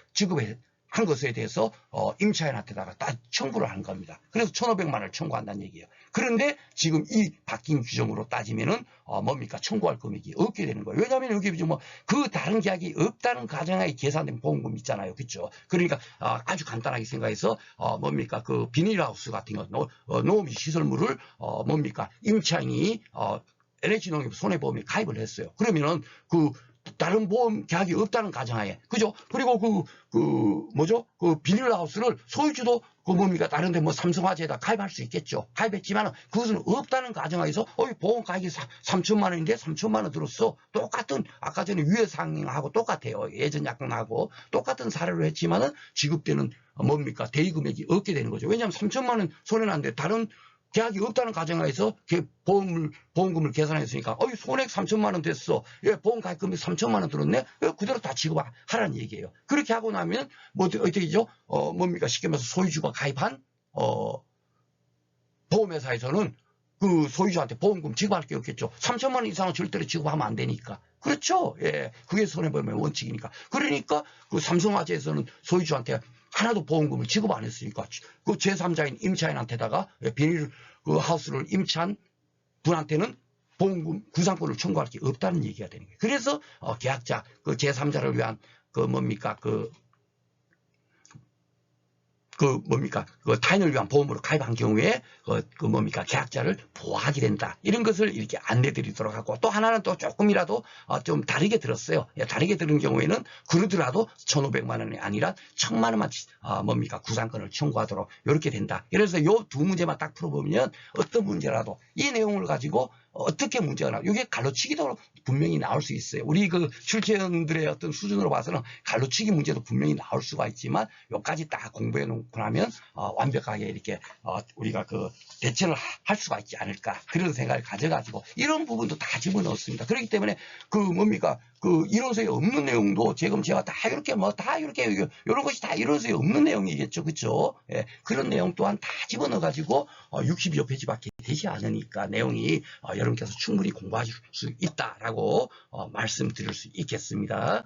것에 대해서 임차인한테다가 다 청구를 한 겁니다. 그래서 1,500만 원을 청구한다는 얘기예요. 그런데 지금 이 바뀐 규정으로 따지면은 뭡니까? 청구할 금액이 없게 되는 거예요. 왜냐하면 여기 뭐 그 다른 계약이 없다는 가정하에 계산된 보험금 있잖아요. 그렇죠? 그러니까 아주 간단하게 생각해서 뭡니까? 그 비닐하우스 같은 거 노후 시설물을 뭡니까? 임차인이 LH농협 손해보험에 가입을 했어요. 그러면은 그 다른 보험 계약이 없다는 가정하에, 그죠? 그리고 뭐죠? 그 비닐하우스를 소유주도 뭡니까? 다른데 뭐 삼성화재에다 가입할 수 있겠죠. 가입했지만 그것은 없다는 가정하에서 보험 가입이 3천만 원인데 3천만 원 들었어. 똑같은 아까 전에 위에 상황하고 똑같아요. 예전 약관하고 똑같은 사례로 했지만은 지급되는 뭡니까? 대위 금액이 없게 되는 거죠. 왜냐하면 3천만 원 손해난데 다른 계약이 없다는 가정하에서 보험금을 계산했으니까 손액 3천만 원 됐어. 보험 가입금이 3천만 원 들었네. 그대로 다 지급하라는 얘기예요. 그렇게 하고 나면 뭐 어떻게죠? 뭡니까? 쉽게 말해서 소유주가 가입한 보험회사에서는 그 소유주한테 보험금 지급할 게 없겠죠. 3천만 원 이상은 절대로 지급하면 안 되니까. 그렇죠? 예, 그게 손해보험의 원칙이니까. 그러니까 그 삼성화재에서는 소유주한테 하나도 보험금을 지급 안 했으니까 그 제3자인 임차인한테다가 비닐 그 하우스를 임차한 분한테는 보험금 구상권을 청구할 게 없다는 얘기가 되는 거예요. 그래서 계약자 그 제3자를 위한 그 뭡니까 그 타인을 위한 보험으로 가입한 경우에 뭡니까 계약자를 보호하게 된다. 이런 것을 이렇게 안내드리도록 하고, 또 하나는 또 조금이라도 좀 다르게 들었어요. 다르게 들은 경우에는 그러더라도 1,500만 원이 아니라 1,000만 원만 뭡니까 구상권을 청구하도록 이렇게 된다. 그래서 요 두 문제만 딱 풀어보면 어떤 문제라도 이 내용을 가지고 어떻게 문제가 나와? 이게 갈로치기도 분명히 나올 수 있어요. 우리 그 출제원들의 어떤 수준으로 봐서는 갈로치기 문제도 분명히 나올 수가 있지만 여기까지 딱 공부해 놓고 나면 완벽하게 이렇게 우리가 그 대처를 할 수가 있지 않을까 그런 생각을 가져가지고 이런 부분도 다 집어넣었습니다. 그렇기 때문에 그 뭡니까 그 이론서에 없는 내용도 지금 제가 다 이렇게 이런 것이 다 이론서에 없는 내용이겠죠. 그렇죠? 예, 그런 내용 또한 다 집어넣어 가지고 62여 페이지밖에 되지 않으니까 내용이 여러분께서 충분히 공부하실 수 있다라고 말씀드릴 수 있겠습니다.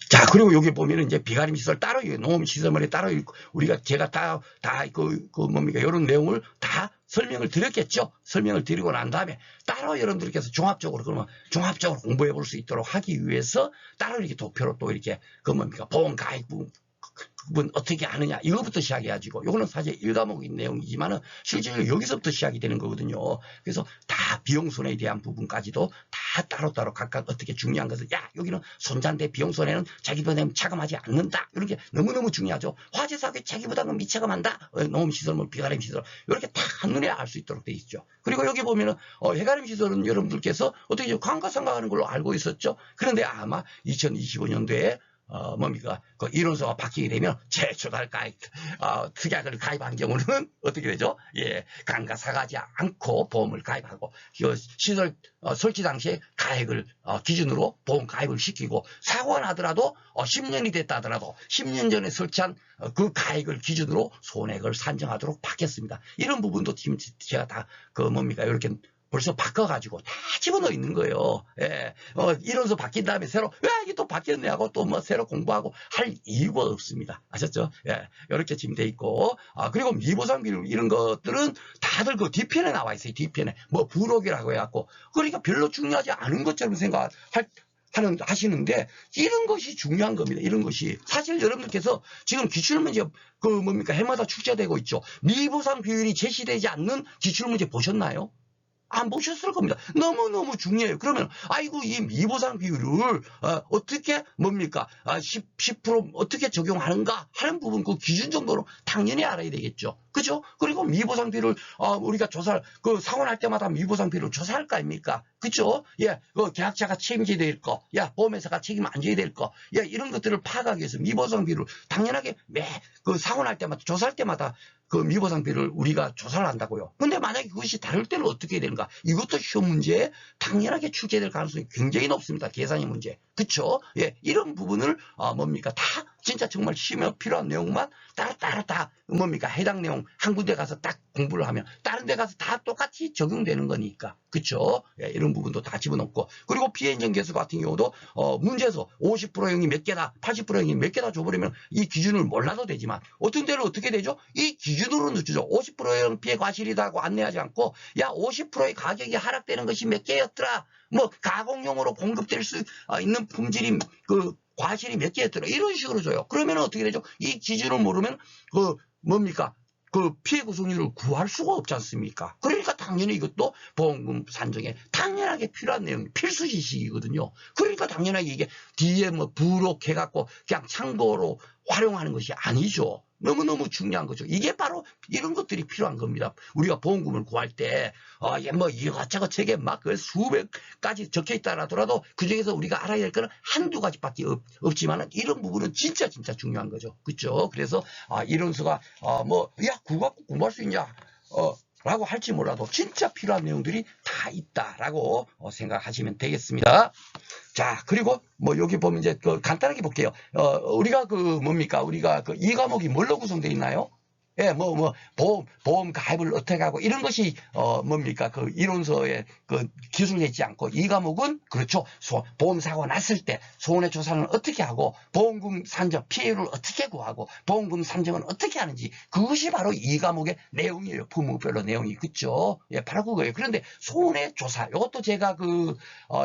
자, 그리고 여기 보면은 이제 비가림 시설 따로 농업 시설물에 따로 우리가 제가 뭡니까 이런 내용을 다 설명을 드렸겠죠. 설명을 드리고 난 다음에 따로 여러분들께서 종합적으로 공부해 볼 수 있도록 하기 위해서 따로 이렇게 도표로 또 이렇게 보험 가입 부분 어떻게 하느냐 이거부터 시작해가지고 요거는 사실 1과목인 내용이지만은 실제로 여기서부터 시작이 되는 거거든요. 그래서 다 비용손해에 대한 부분까지도 다 따로따로 각각 어떻게 중요한 것을 여기는 손자인데 비용손해는 자기부담금 차감하지 않는다. 이렇게 너무너무 중요하죠. 화재사고에 자기부담금 미차감한다. 농업시설물 비가림 시설 이렇게 다 한눈에 알 수 있도록 돼 있죠. 그리고 여기 보면은 해가림 시설은 여러분들께서 어떻게 감가상각하는 걸로 알고 있었죠. 그런데 아마 2025년도에 뭡니까? 그 이론서가 바뀌게 되면 제초달 가입, 특약을 가입한 경우는 어떻게 되죠? 예, 감가상각하지 않고 보험을 가입하고, 시설 설치 당시에 가액을 기준으로 보험 가입을 시키고, 사고가 나더라도 10년이 됐다 하더라도 10년 전에 설치한 그 가액을 기준으로 손해액을 산정하도록 바뀌었습니다. 이런 부분도 지금 제가 다 이렇게 벌써 바꿔가지고 다 집어넣어 있는 거예요. 예. 이론서 바뀐 다음에 새로, 왜 이게 또 바뀌었네 하고 또 새로 공부하고 할 이유가 없습니다. 아셨죠? 예. 이렇게 지금 돼 있고, 그리고 미보상 비율 이런 것들은 다들 그 뒤편에 나와 있어요. 뒤편에. 부록이라고 해갖고. 그러니까 별로 중요하지 않은 것처럼 하시는데 이런 것이 중요한 겁니다. 이런 것이 사실 여러분들께서 지금 기출문제 해마다 출제되고 있죠. 미보상 비율이 제시되지 않는 기출문제 보셨나요? 안 보셨을 겁니다. 너무너무 중요해요. 그러면 이 미보상 비율을 어떻게 10% 어떻게 적용하는가 하는 부분 그 기준 정도로 당연히 알아야 되겠죠. 그죠? 그리고 미보상 비율을 우리가 사고 날 때마다 미보상 비율을 조사할 거 아닙니까? 그죠? 예, 계약자가 책임져야 될 거, 보험회사가 책임 안 져야 될 거, 이런 것들을 파악하기 위해서 미보상 비율을 당연하게 사고 날 때마다 조사할 때마다 그 미보상 비율을 우리가 조사를 한다고요. 근데 만약에 그것이 다를 때는 어떻게 해야 되는가? 이것도 시험 문제에 당연하게 출제될 가능성이 굉장히 높습니다. 계산의 문제. 그쵸? 예, 이런 부분을 다 진짜 정말 시험에 필요한 내용만 따로따로 다 뭡니까? 해당 내용 한 군데 가서 딱 공부를 하면 다른 데 가서 다 똑같이 적용되는 거니까. 그쵸? 예, 이런 부분도 다 집어넣고. 그리고 비행정계수 같은 경우도 문제에서 50%형이 몇 개다, 80%형이 몇 개다 줘버리면 이 기준을 몰라도 되지만 어떤 데는 어떻게 되죠? 이 기준으로 늦추죠. 50%형 피해 과실이라고 안내하지 않고 야 50%의 가격이 하락되는 것이 몇 개였더라. 뭐 가공용으로 공급될 수 있는 품질이 그 과실이 몇 개였더라. 이런 식으로 줘요. 그러면 어떻게 되죠? 이 기준을 모르면 그 뭡니까? 그 피해 구성률을 구할 수가 없지 않습니까? 그러니까 당연히 이것도 보험금 산정에 당연하게 필요한 내용, 필수 지식이거든요. 그러니까 당연하게 이게 뒤에 뭐 부록해갖고 그냥 참고로 활용하는 것이 아니죠. 너무너무 중요한 거죠. 이게 바로 이런 것들이 필요한 겁니다. 우리가 보험금을 구할 때, 뭐 이것저것 책에 막 수백 가지 적혀 있다 하더라도 그 중에서 우리가 알아야 할 거는 한두 가지밖에 없지만 이런 부분은 진짜 중요한 거죠. 그렇죠? 그래서, 이론서가, 국악국 공부할 수 있냐, 라고 할지 몰라도 진짜 필요한 내용들이 다 있다라고 생각하시면 되겠습니다. 자, 그리고 뭐 여기 보면 이제 간단하게 볼게요. 우리가 우리가 이 과목이 뭘로 구성되어 있나요? 예, 보험 가입을 어떻게 하고, 이런 것이, 그 이론서에 기술되어 있지 않고, 이 과목은, 그렇죠. 보험사고가 났을 때, 손해조사는 어떻게 하고, 보험금 산정, 피해를 어떻게 구하고, 보험금 산정은 어떻게 하는지, 그것이 바로 이 과목의 내용이에요. 품목별로 내용이. 그쵸? 예, 바로 그거예요. 그런데 손해조사, 이것도 제가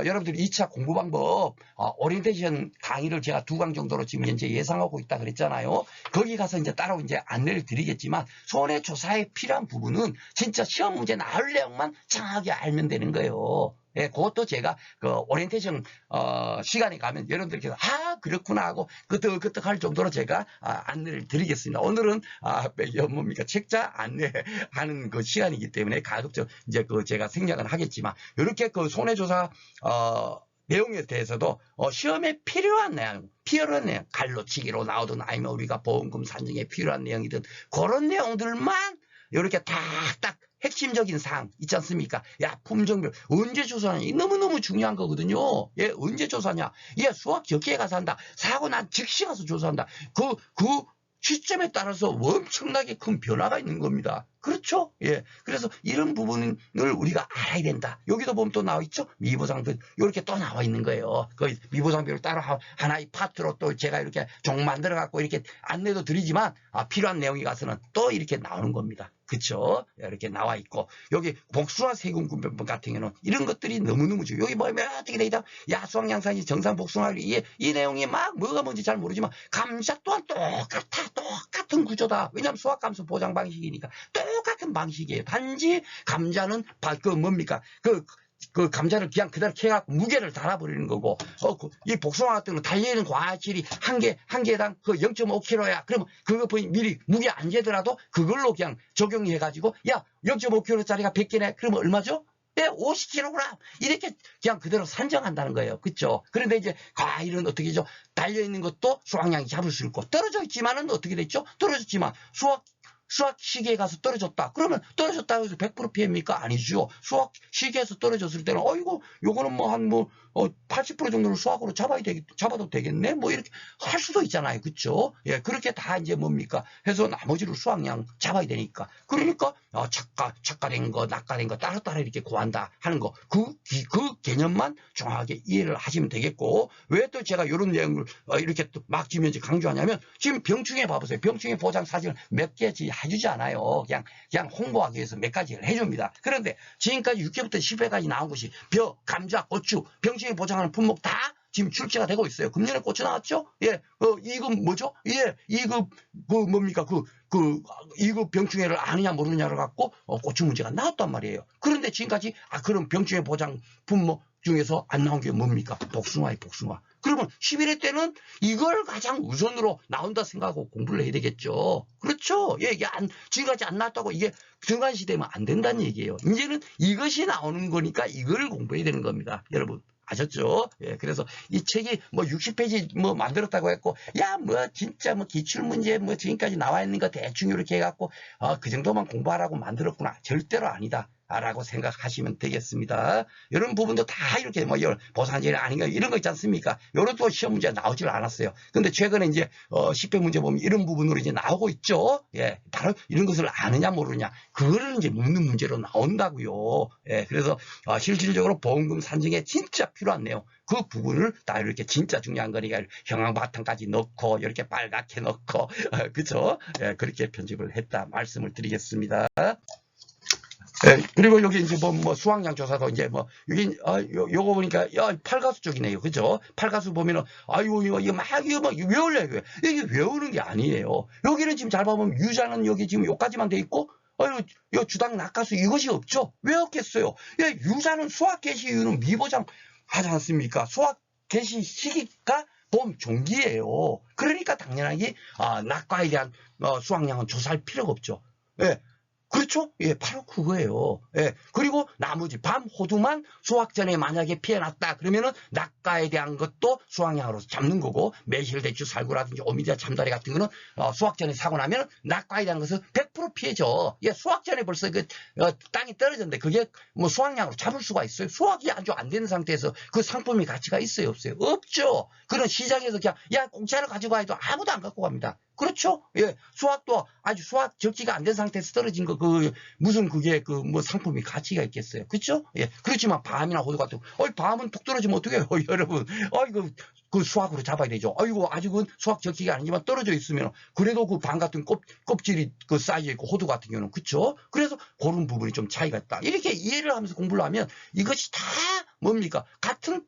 여러분들이 2차 공부 방법, 오리엔테이션 강의를 제가 2강 정도로 지금 현재 예상하고 있다 그랬잖아요. 거기 가서 이제 따로 이제 안내를 드리겠지만, 손해조사에 필요한 부분은 진짜 시험 문제 나올 내용만 정확하게 알면 되는 거예요. 예, 그것도 제가 오리엔테이션 시간에 가면 여러분들께서 그렇구나 하고 끄떡끄떡 할 정도로 제가 안내를 드리겠습니다. 오늘은 책자 안내하는 그 시간이기 때문에 가급적 이제 제가 생략은 하겠지만, 이렇게 손해조사 내용에 대해서도 시험에 필요한 내용, 갈로치기로 나오든 아니면 우리가 보험금 산정에 필요한 내용이든 그런 내용들만 이렇게 딱 핵심적인 사항 있지 않습니까? 야, 품종별 언제 조사하냐? 너무너무 중요한 거거든요. 예, 언제 조사하냐? 예, 수학 적기에 가서 한다. 사고 난 즉시 가서 조사한다. 그 시점에 따라서 엄청나게 큰 변화가 있는 겁니다. 그렇죠? 예. 그래서 이런 부분을 우리가 알아야 된다. 여기도 보면 또 나와 있죠? 미보상별, 이렇게 또 나와 있는 거예요. 그 미보상별을 따로 하나의 파트로 또 제가 이렇게 종 만들어갖고 이렇게 안내도 드리지만, 필요한 내용이 가서는 또 이렇게 나오는 겁니다. 그쵸? 이렇게 나와 있고, 여기 복숭아 세금 구별법 같은 경우는 이런 것들이 너무너무 중요해요. 여기 보면 어떻게 돼 있다? 야수왕양산이 정상 복숭아, 이 내용이 막 뭐가 뭔지 잘 모르지만, 감자 또한 똑같은 구조다. 왜냐하면 수학감수 보장 방식이니까 똑같은 방식이에요. 단지 감자는 그 감자를 그냥 그대로 캐갖고 무게를 달아버리는 거고, 이 복숭아 같은 거 달려있는 과실이 한 개당 0.5kg야. 그러면 그거 미리 무게 안 재더라도 그걸로 그냥 적용해가지고, 야, 0.5kg짜리가 100개네. 그러면 얼마죠? 네, 50kg. 이렇게 그냥 그대로 산정한다는 거예요. 그쵸? 그런데 이제 과일은 어떻게 죠? 달려있는 것도 수확량이 잡을 수 있고, 떨어져 있지만은 어떻게 됐죠? 떨어졌지만 수학 시계에 가서 떨어졌다. 그러면 떨어졌다고 해서 100% 피해입니까? 아니죠. 수학 시계에서 떨어졌을 때는 요거는 80% 정도는 수학으로 잡아도 되겠네. 이렇게 할 수도 있잖아요. 그렇죠? 예, 그렇게 다 이제 해서 나머지를 수학량 잡아야 되니까. 그러니까 착가된 거, 낙가된 거 따로따로 이렇게 구한다 하는 거. 그 개념만 정확하게 이해를 하시면 되겠고, 왜 또 제가 이런 내용을 이렇게 또 막 지면서 강조하냐면, 지금 병충해 봐보세요. 병충해 보장 사진을 몇 개지 해주지 않아요. 그냥 홍보하기 위해서 몇 가지를 해줍니다. 그런데 지금까지 6회부터 10회까지 나온 것이 벼, 감자, 고추, 병충해 보장하는 품목 다 지금 출시가 되고 있어요. 금년에 고추 나왔죠? 예, 이건 뭐죠? 예, 이거 뭡니까? 2급 병충해를 아느냐 모르느냐를 갖고 고추 문제가 나왔단 말이에요. 그런데 지금까지 그럼 병충해 보장 품목 중에서 안 나온 게 뭡니까? 복숭아예요, 복숭아. 그러면 11회 때는 이걸 가장 우선으로 나온다 생각하고 공부를 해야 되겠죠. 그렇죠? 예, 이게 지금까지 안 나왔다고 이게 중간시되면 안 된다는 얘기예요. 이제는 이것이 나오는 거니까 이걸 공부해야 되는 겁니다. 여러분. 아셨죠? 예, 그래서 이 책이 60페이지 만들었다고 했고, 진짜 기출문제 지금까지 나와 있는 거 대충 이렇게 해갖고, 그 정도만 공부하라고 만들었구나. 절대로 아니다. 라고 생각하시면 되겠습니다. 이런 부분도 다 이렇게 뭐 보상제일 아닌가 이런 거 있지 않습니까? 이런 또 시험 문제 나오질 않았어요. 근데 최근에 이제 10회 문제 보면 이런 부분으로 이제 나오고 있죠. 예, 바로 이런 것을 아느냐 모르냐 그거를 이제 묻는 문제로 나온다고요. 예, 그래서 실질적으로 보험금 산정에 진짜 필요한 내용 그 부분을 다 이렇게 진짜 중요한 거니까 형광 바탕까지 넣고 이렇게 빨갛게 넣고 그죠? 예, 그렇게 편집을 했다 말씀을 드리겠습니다. 예, 그리고 여기 이제 뭐 수확량 조사도 이제 뭐 여기 요거 보니까 팔가수 쪽이네요, 그죠? 팔가수 보면은 이거 막 외울래요. 이게 외우는 게 아니에요. 여기는 지금 잘 보면 유자는 여기 지금 요까지만 돼 있고 요 주당 낙가수 이것이 없죠. 왜 없겠어요? 예, 유자는 수확 개시 이유는 미보장 하지 않습니까? 수확 개시 시기가 봄 종기예요. 그러니까 당연하게 낙과에 대한 수확량은 조사할 필요가 없죠. 예. 그렇죠? 예, 바로 그거예요. 예. 그리고 나머지 밤 호두만 수확 전에 만약에 피해났다 그러면은 낙가에 대한 것도 수확량으로 잡는 거고 매실, 대추, 살구라든지 오미자, 참다리 같은 거는 수확 전에 사고 나면 낙가에 대한 것은 100% 피해죠. 예, 수확 전에 벌써 그 땅이 떨어졌는데 그게 뭐 수확량으로 잡을 수가 있어요. 수확이 아주 안 되는 상태에서 그 상품이 가치가 있어요, 없어요? 없죠. 그런 시장에서 그냥 공짜로 가지고 와도 아무도 안 갖고 갑니다. 그렇죠? 예, 수확도 아주 수확 적지가 안 된 상태에서 떨어진 거, 무슨 그게 뭐 상품이 가치가 있겠어요. 그렇죠? 예, 그렇지만 밤이나 호두 같은 거, 밤은 툭 떨어지면 어떡해요, 여러분. 그 수확으로 잡아야 되죠. 아직은 수확 적지가 아니지만 떨어져 있으면, 그래도 그 밤 같은 껍질이 쌓여 있고, 호두 같은 경우는, 그렇죠? 그래서 그런 부분이 좀 차이가 있다. 이렇게 이해를 하면서 공부를 하면 이것이 다 뭡니까? 같은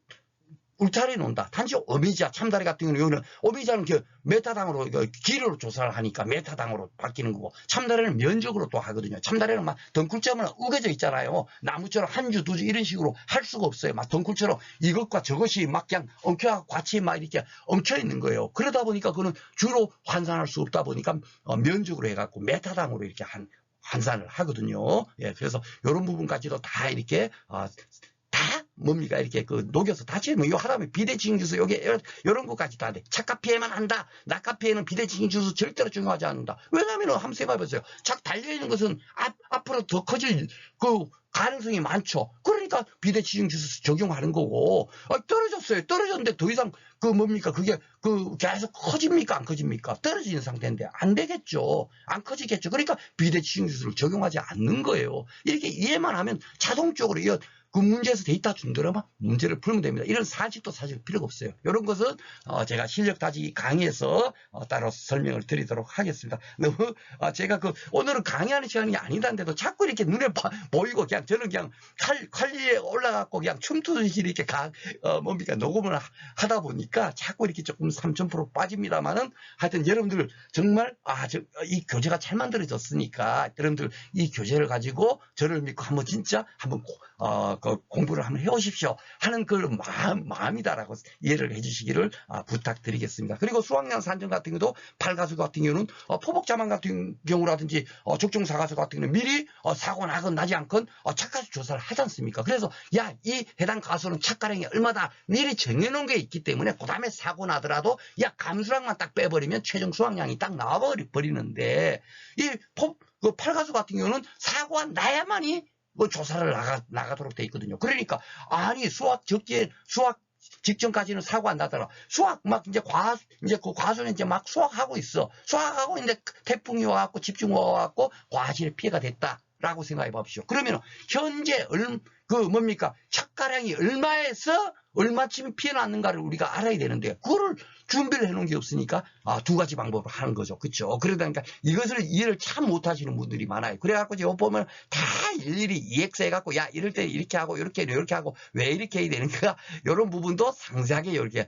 울타리에 놓는다. 단지 오미자, 참다리 같은 경우는 오미자는 메타당으로 기료로 조사를 하니까 메타당으로 바뀌는 거고 참다리는 면적으로 또 하거든요. 참다리는 막 덩굴처럼 우겨져 있잖아요. 나무처럼 한 주, 두 주 이런 식으로 할 수가 없어요. 막 덩굴처럼 이것과 저것이 막 그냥 엉켜갖고 같이 막 이렇게 엉켜 있는 거예요. 그러다 보니까 그는 주로 환산할 수 없다 보니까 면적으로 해갖고 메타당으로 이렇게 환산을 하거든요. 예, 그래서 이런 부분까지도 다 이렇게 다 뭡니까 이렇게 녹여서 다시 이거 하다면 비대칭 주수 여기 이런 것까지 다 돼. 착가 피해만 한다. 낙가 피해는 비대칭 주수 절대로 중요하지 않는다. 왜냐하면 한번 생각해보세요. 착 달려있는 것은 앞으로 더 커질 가능성이 많죠. 그러니까 비대칭 주수 적용하는 거고 떨어졌어요. 떨어졌는데 더 이상 뭡니까 그게 계속 커집니까 안 커집니까? 떨어지는 상태인데 안 되겠죠. 안 커지겠죠. 그러니까 비대칭 주수를 적용하지 않는 거예요. 이렇게 이해만 하면 자동적으로 그 문제에서 데이터 준다면 문제를 풀면 됩니다. 이런 사실도 사실 필요가 없어요. 이런 것은 제가 실력 다지기 강의에서 따로 설명을 드리도록 하겠습니다. 너무 제가 오늘은 강의하는 시간이 아니다는데도 자꾸 이렇게 눈에 보이고 그냥 저는 그냥 칼리에 올라가고 그냥 춤추듯이 이렇게 뭡니까 녹음을 하다 보니까 자꾸 이렇게 조금 3000% 빠집니다만은 하여튼 여러분들 정말 이 교재가 잘 만들어졌으니까 여러분들 이 교재를 가지고 저를 믿고 한번 진짜 한번 공부를 한번 해오십시오 하는 마음이다라고 이해를 해주시기를 부탁드리겠습니다. 그리고 수확량 산정 같은 경우도 팔가수 같은 경우는 포복자만 같은 경우라든지 적중사가수 같은 경우는 미리 사고 나건 나지 않건 착가수 조사를 하지 않습니까? 그래서 이 해당 가수는 착가량이 얼마다 미리 정해놓은 게 있기 때문에 그 다음에 사고 나더라도 감수량만 딱 빼버리면 최종 수확량이 딱 나와버리는데 이 팔가수 같은 경우는 사고가 나야만이 조사를 나가도록 돼 있거든요. 그러니까 수확 직전까지는 사고 안 나더라. 수확 이제 그 과수는 이제 막 수확하고 있어. 수확하고 이제 태풍이 와갖고 집중 와갖고 과실에 피해가 됐다라고 생각해 봅시오. 그러면 현재 뭡니까 착가량이 얼마에서 얼마쯤 피해 났는가를 우리가 알아야 되는데 그거를 준비를 해놓은 게 없으니까 두 가지 방법을 하는 거죠. 그렇죠? 그러다 이것을 이해를 참 못하시는 분들이 많아요. 그래갖고 이거 보면 다 일일이 EX 해갖고 이럴 때 이렇게 하고 이렇게 하고 왜 이렇게 해야 되는가 이런 부분도 상세하게 이렇게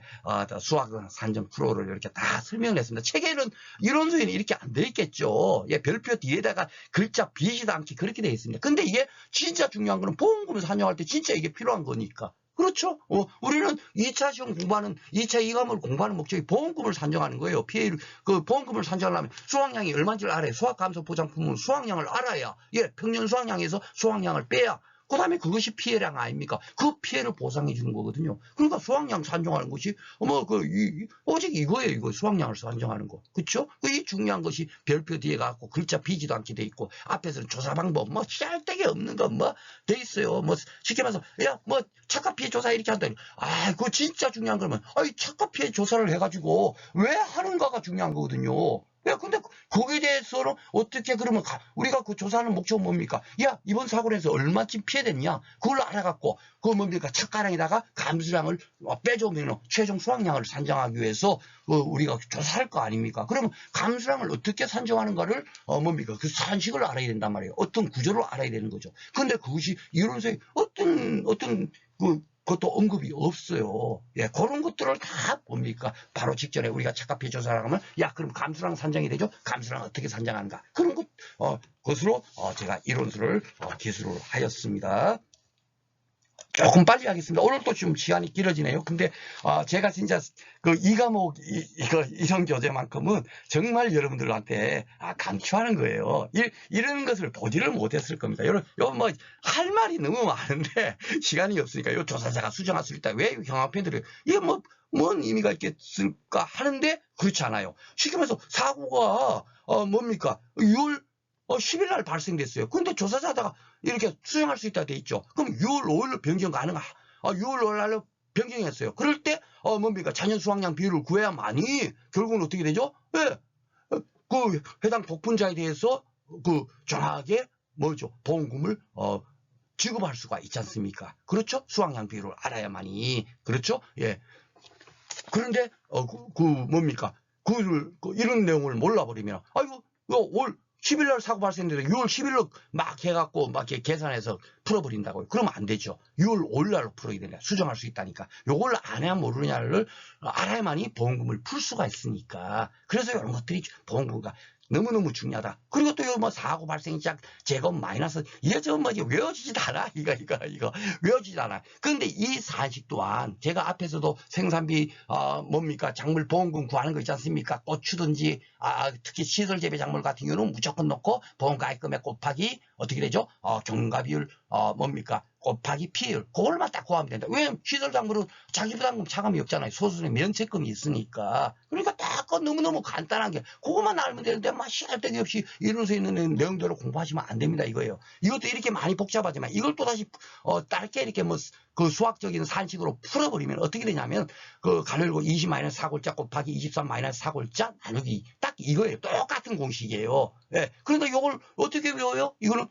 수학 산정 프로를 이렇게 다 설명을 했습니다. 책에는 이론서에는 이렇게 안 돼 있겠죠. 별표 뒤에다가 글자 비지도 않게 그렇게 돼 있습니다. 근데 이게 진짜 중요한 거는 보험금을 산정할 때 진짜 이게 필요한 거니까. 그렇죠? 우리는 2차 시험 2차 이과목을 공부하는 목적이 보험금을 산정하는 거예요. 보험금을 산정하려면 수확량이 얼마인지를 알아야 수확감소 보장품은 수확량을 알아야 평년 수확량에서 수확량을 빼야 그 다음에 그것이 피해량 아닙니까? 그 피해를 보상해 주는 거거든요. 그러니까 수확량 산정하는 것이, 오직 이거예요, 이거. 수확량을 산정하는 거. 그쵸? 이 중요한 것이 별표 뒤에 가고 글자 비지도 않게 돼 있고, 앞에서는 조사 방법, 시알데기 없는 거, 돼 있어요. 쉽게 말해서, 야, 착각 피해 조사 이렇게 한다. 그거 진짜 중요한 거면, 이 착각 피해 조사를 해가지고, 왜 하는가가 중요한 거거든요. 야, 근데 거기에 대해서는 어떻게 그러면 우리가 그 조사하는 목적은 뭡니까? 야, 이번 사고로 해서 얼마쯤 피해됐냐? 그걸 알아갖고, 그거 뭡니까? 착가량에다가 감수량을 빼주면 최종 수확량을 산정하기 위해서 우리가 조사할 거 아닙니까? 그러면 감수량을 어떻게 산정하는가를 뭡니까? 그 산식을 알아야 된단 말이에요. 어떤 구조를 알아야 되는 거죠. 근데 그것이 이론서에 그것도 언급이 없어요. 예, 그런 것들을 다 뭡니까? 바로 직전에 우리가 착각 피해 조사를 하면, 야, 그럼 감수량 산정이 되죠? 감수량 어떻게 산정하는가? 그런 것으로 제가 이론서를 기술을 하였습니다. 조금 빨리 하겠습니다. 오늘도 좀 시간이 길어지네요. 근데 제가 진짜 이 과목 이런 교재만큼은 정말 여러분들한테 강추하는 거예요. 이런 것을 보지를 못했을 겁니다. 할 말이 너무 많은데 시간이 없으니까 요 조사자가 수정할 수 있다. 왜 경합편들이 이게 뭔 의미가 있겠을까 하는데 그렇지 않아요. 쉽게 말해서 사고가 뭡니까? 6월 10일 날 발생됐어요. 근데 조사자가 이렇게 수정할 수 있다 돼 있죠. 그럼 6월 5일로 변경 가능하? 6월 5일 날로 변경했어요. 그럴 때 뭡니까? 자연 수확량 비율을 구해야만이 결국은 어떻게 되죠? 예. 그 해당 복분자에 대해서 정확하게 보험금을 지급할 수가 있지 않습니까? 그렇죠? 수확량 비율을 알아야만이. 그렇죠? 예. 그런데 뭡니까? 이런 내용을 몰라버리면 올 10일날 사고 발생했는데 6월 10일로 막 해갖고 막 계산해서 풀어버린다고요. 그러면 안 되죠. 6월 5일날로 풀어야 된다. 수정할 수 있다니까. 요걸 안 해야 모르냐를 알아야만이 보험금을 풀 수가 있으니까. 그래서 이런 것들이 보험금과 너무너무 중요하다. 그리고 또 사고 발생 시작 제곱 마이너스 이게 외워지지도 않아. 이거 외워지지도 않아. 그런데 이 사실 또한 제가 앞에서도 생산비 뭡니까 작물 보험금 구하는 거 있지 않습니까? 고추든지 특히 시설 재배 작물 같은 경우는 무조건 넣고 보험가입금액 곱하기 어떻게 되죠? 경과 비율 뭡니까? 곱하기 피해율 그걸만 딱 구하면 된다. 왜? 시설 작물은 자기 부담금 차감이 없잖아요. 소수의 면책금이 있으니까. 그러니까 딱 너무너무 간단한 게 그것만 알면 되는데 시간대기 없이 이론서 있는 내용대로 공부하시면 안 됩니다. 이거예요. 이것도 이렇게 많이 복잡하지만 이걸 또다시 짧게 이렇게 그 수학적인 산식으로 풀어버리면 어떻게 되냐면 가늘고 20-4골자 곱하기 23-4골자 나누기 딱 이거예요. 똑같은 공식이에요. 예. 그런데 이걸 어떻게 외워요? 이거는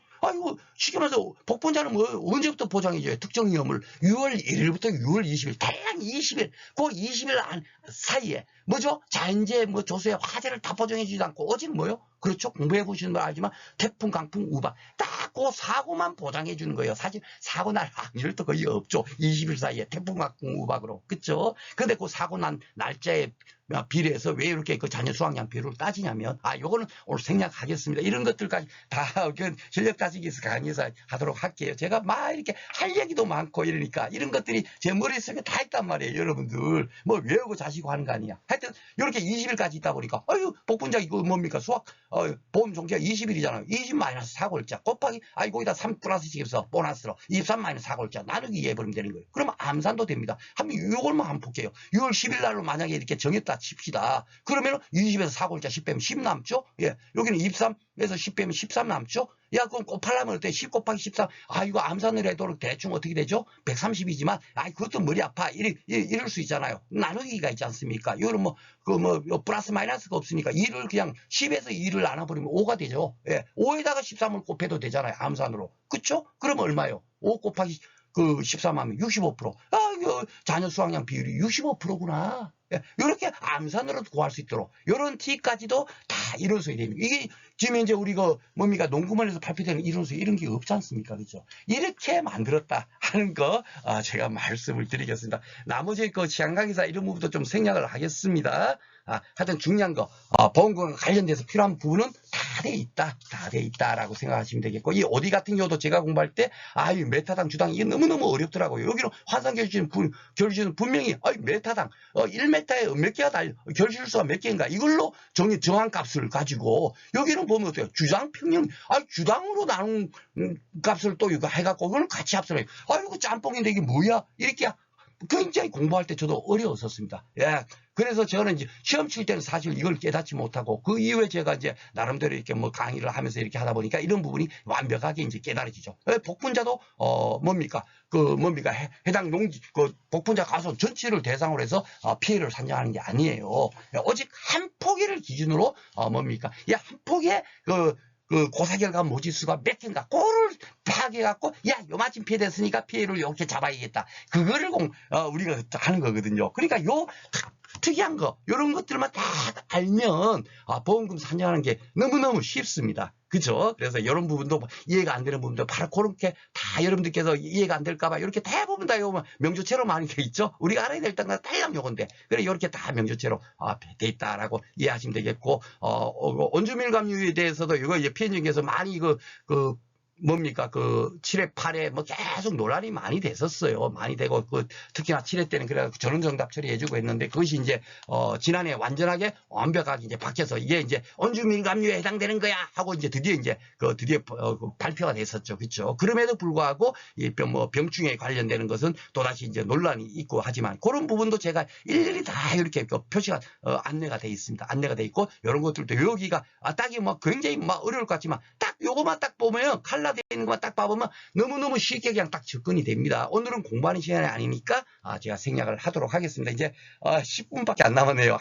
쉽게 말해서 복분자는 언제부터 보장해줘요? 특정 위험을 6월 1일부터 6월 20일 대략 20일 그 20일 사이에 뭐죠? 자연재해 조수의 화재를 다 보장해주지도 않고 오직 그렇죠? 공부해 보시는 분 알지만 태풍, 강풍, 우박 딱 그 사고만 보장해 주는 거예요. 사실 사고 날 확률도 거의 없죠. 20일 사이에 태풍, 강풍, 우박으로. 그렇죠? 근데 그 사고 난 날짜에 비례해서 왜 이렇게 그 자녀 수확량 비율을 따지냐면 요거는 오늘 생략하겠습니다. 이런 것들까지 다 전력 따지기 위해서 강의해서 하도록 할게요. 제가 막 이렇게 할 얘기도 많고 이러니까 이런 것들이 제 머릿속에 다 있단 말이에요. 여러분들 외우고 자시고 하는 거 아니야. 하여튼 이렇게 20일까지 있다 보니까 복분자 이거 뭡니까? 수확 보험 종기가 20일이잖아요. 20-4골자 곱하기 거기다 3 플러스씩 해서 보너스로 23-4골자 나누기 해버리면 되는 거예요. 그러면 암산도 됩니다. 요걸만 한번 볼게요. 6월 10일 날로 만약에 이렇게 정했다 칩시다. 그러면 20에서 4골자 10 빼면 10 남죠? 예. 여기는 23에서 10 빼면 13 남죠? 야, 그럼 곱하려면 어때? 10 곱하기 13. 이거 암산을 해도 대충 어떻게 되죠? 130이지만, 그것도 머리 아파. 이럴 수 있잖아요. 나누기가 있지 않습니까? 이거는 플러스 마이너스가 없으니까 2를 그냥 10에서 2를 나눠버리면 5가 되죠. 예. 5에다가 13을 곱해도 되잖아요. 암산으로. 그쵸? 그럼 얼마예요? 5 곱하기 13 하면 65%. 이거 자녀 수확량 비율이 65%구나. 예, 이렇게 암산으로 구할 수 있도록 이런 팁까지도 다 이론서에 됩니다. 이게 지금 이제 우리가 농구만에서 발표되는 이론서 이런 게 없지 않습니까? 그렇죠? 이렇게 만들었다 하는 거 제가 말씀을 드리겠습니다. 나머지 시간 강의사 이런 부분도 좀 생략을 하겠습니다. 하여튼 중요한 거 보험금과 관련돼서 필요한 부분은 다 다 돼 있다라고 생각하시면 되겠고, 이 OD 같은 경우도 제가 공부할 때, 이 메타당 주당, 이게 너무너무 어렵더라고요. 여기는 환산 결실은 분명히, 메타당, 1m에 몇 개가 결실수가 몇 개인가, 이걸로 정한 값을 가지고, 여기는 보면 어때요? 주당 평균, 주당으로 나눈 값을 또 이거 해갖고, 그걸 같이 합성해. 이거 짬뽕인데 이게 뭐야? 이렇게 굉장히 공부할 때 저도 어려웠었습니다. 예. 그래서 저는 이제 시험 칠 때는 사실 이걸 깨닫지 못하고 그 이후에 제가 이제 나름대로 이렇게 뭐 강의를 하면서 이렇게 하다 보니까 이런 부분이 완벽하게 이제 깨달아지죠. 복분자도 뭡니까? 해당 농지 복분자 가수 전체를 대상으로 해서 피해를 산정하는 게 아니에요. 오직 한 포기를 기준으로 뭡니까? 한 포기에 그 고사결과 모지수가 몇 개인가, 그거를 파악해갖고, 요마침 피해됐으니까 피해를 이렇게 잡아야겠다. 그거를 우리가 하는 거거든요. 그러니까 특이한 거, 요런 것들만 다 알면, 보험금 산정하는 게 너무너무 쉽습니다. 그죠? 그래서 이런 부분도 이해가 안 되는 부분도 바로 그렇게 다 여러분들께서 이해가 안 될까봐 이렇게 대부분 다 요거 명조체로 많이 돼 있죠? 우리가 알아야 될 때가 딸랑 요건데. 그래, 이렇게 다 명조체로 돼 있다라고 이해하시면 되겠고, 원주밀감유에 대해서도 이거 이제 피해진에서 많이 뭡니까? 7회, 8회 뭐 계속 논란이 많이 됐었어요. 많이 되고, 특히나 7회 때는 그래서 전원정답 처리해주고 했는데, 그것이 이제, 지난해 완벽하게 이제 바뀌어서 이게 이제 원주민감유에 해당되는 거야 하고 이제 드디어 발표가 됐었죠. 그렇죠? 그럼에도 불구하고, 병충해에 관련되는 것은 또다시 이제 논란이 있고 하지만, 그런 부분도 제가 일일이 다 이렇게 표시가, 안내가 돼 있습니다. 안내가 돼 있고, 이런 것들도 여기가, 딱히 굉장히 어려울 것 같지만, 딱 요거만 딱 보면 칼라 되는 것만 딱 봐보면 너무너무 쉽게 그냥 딱 접근이 됩니다. 오늘은 공부하는 시간이 아니니까 제가 생략을 하도록 하겠습니다. 이제 10분밖에 안 남았네요.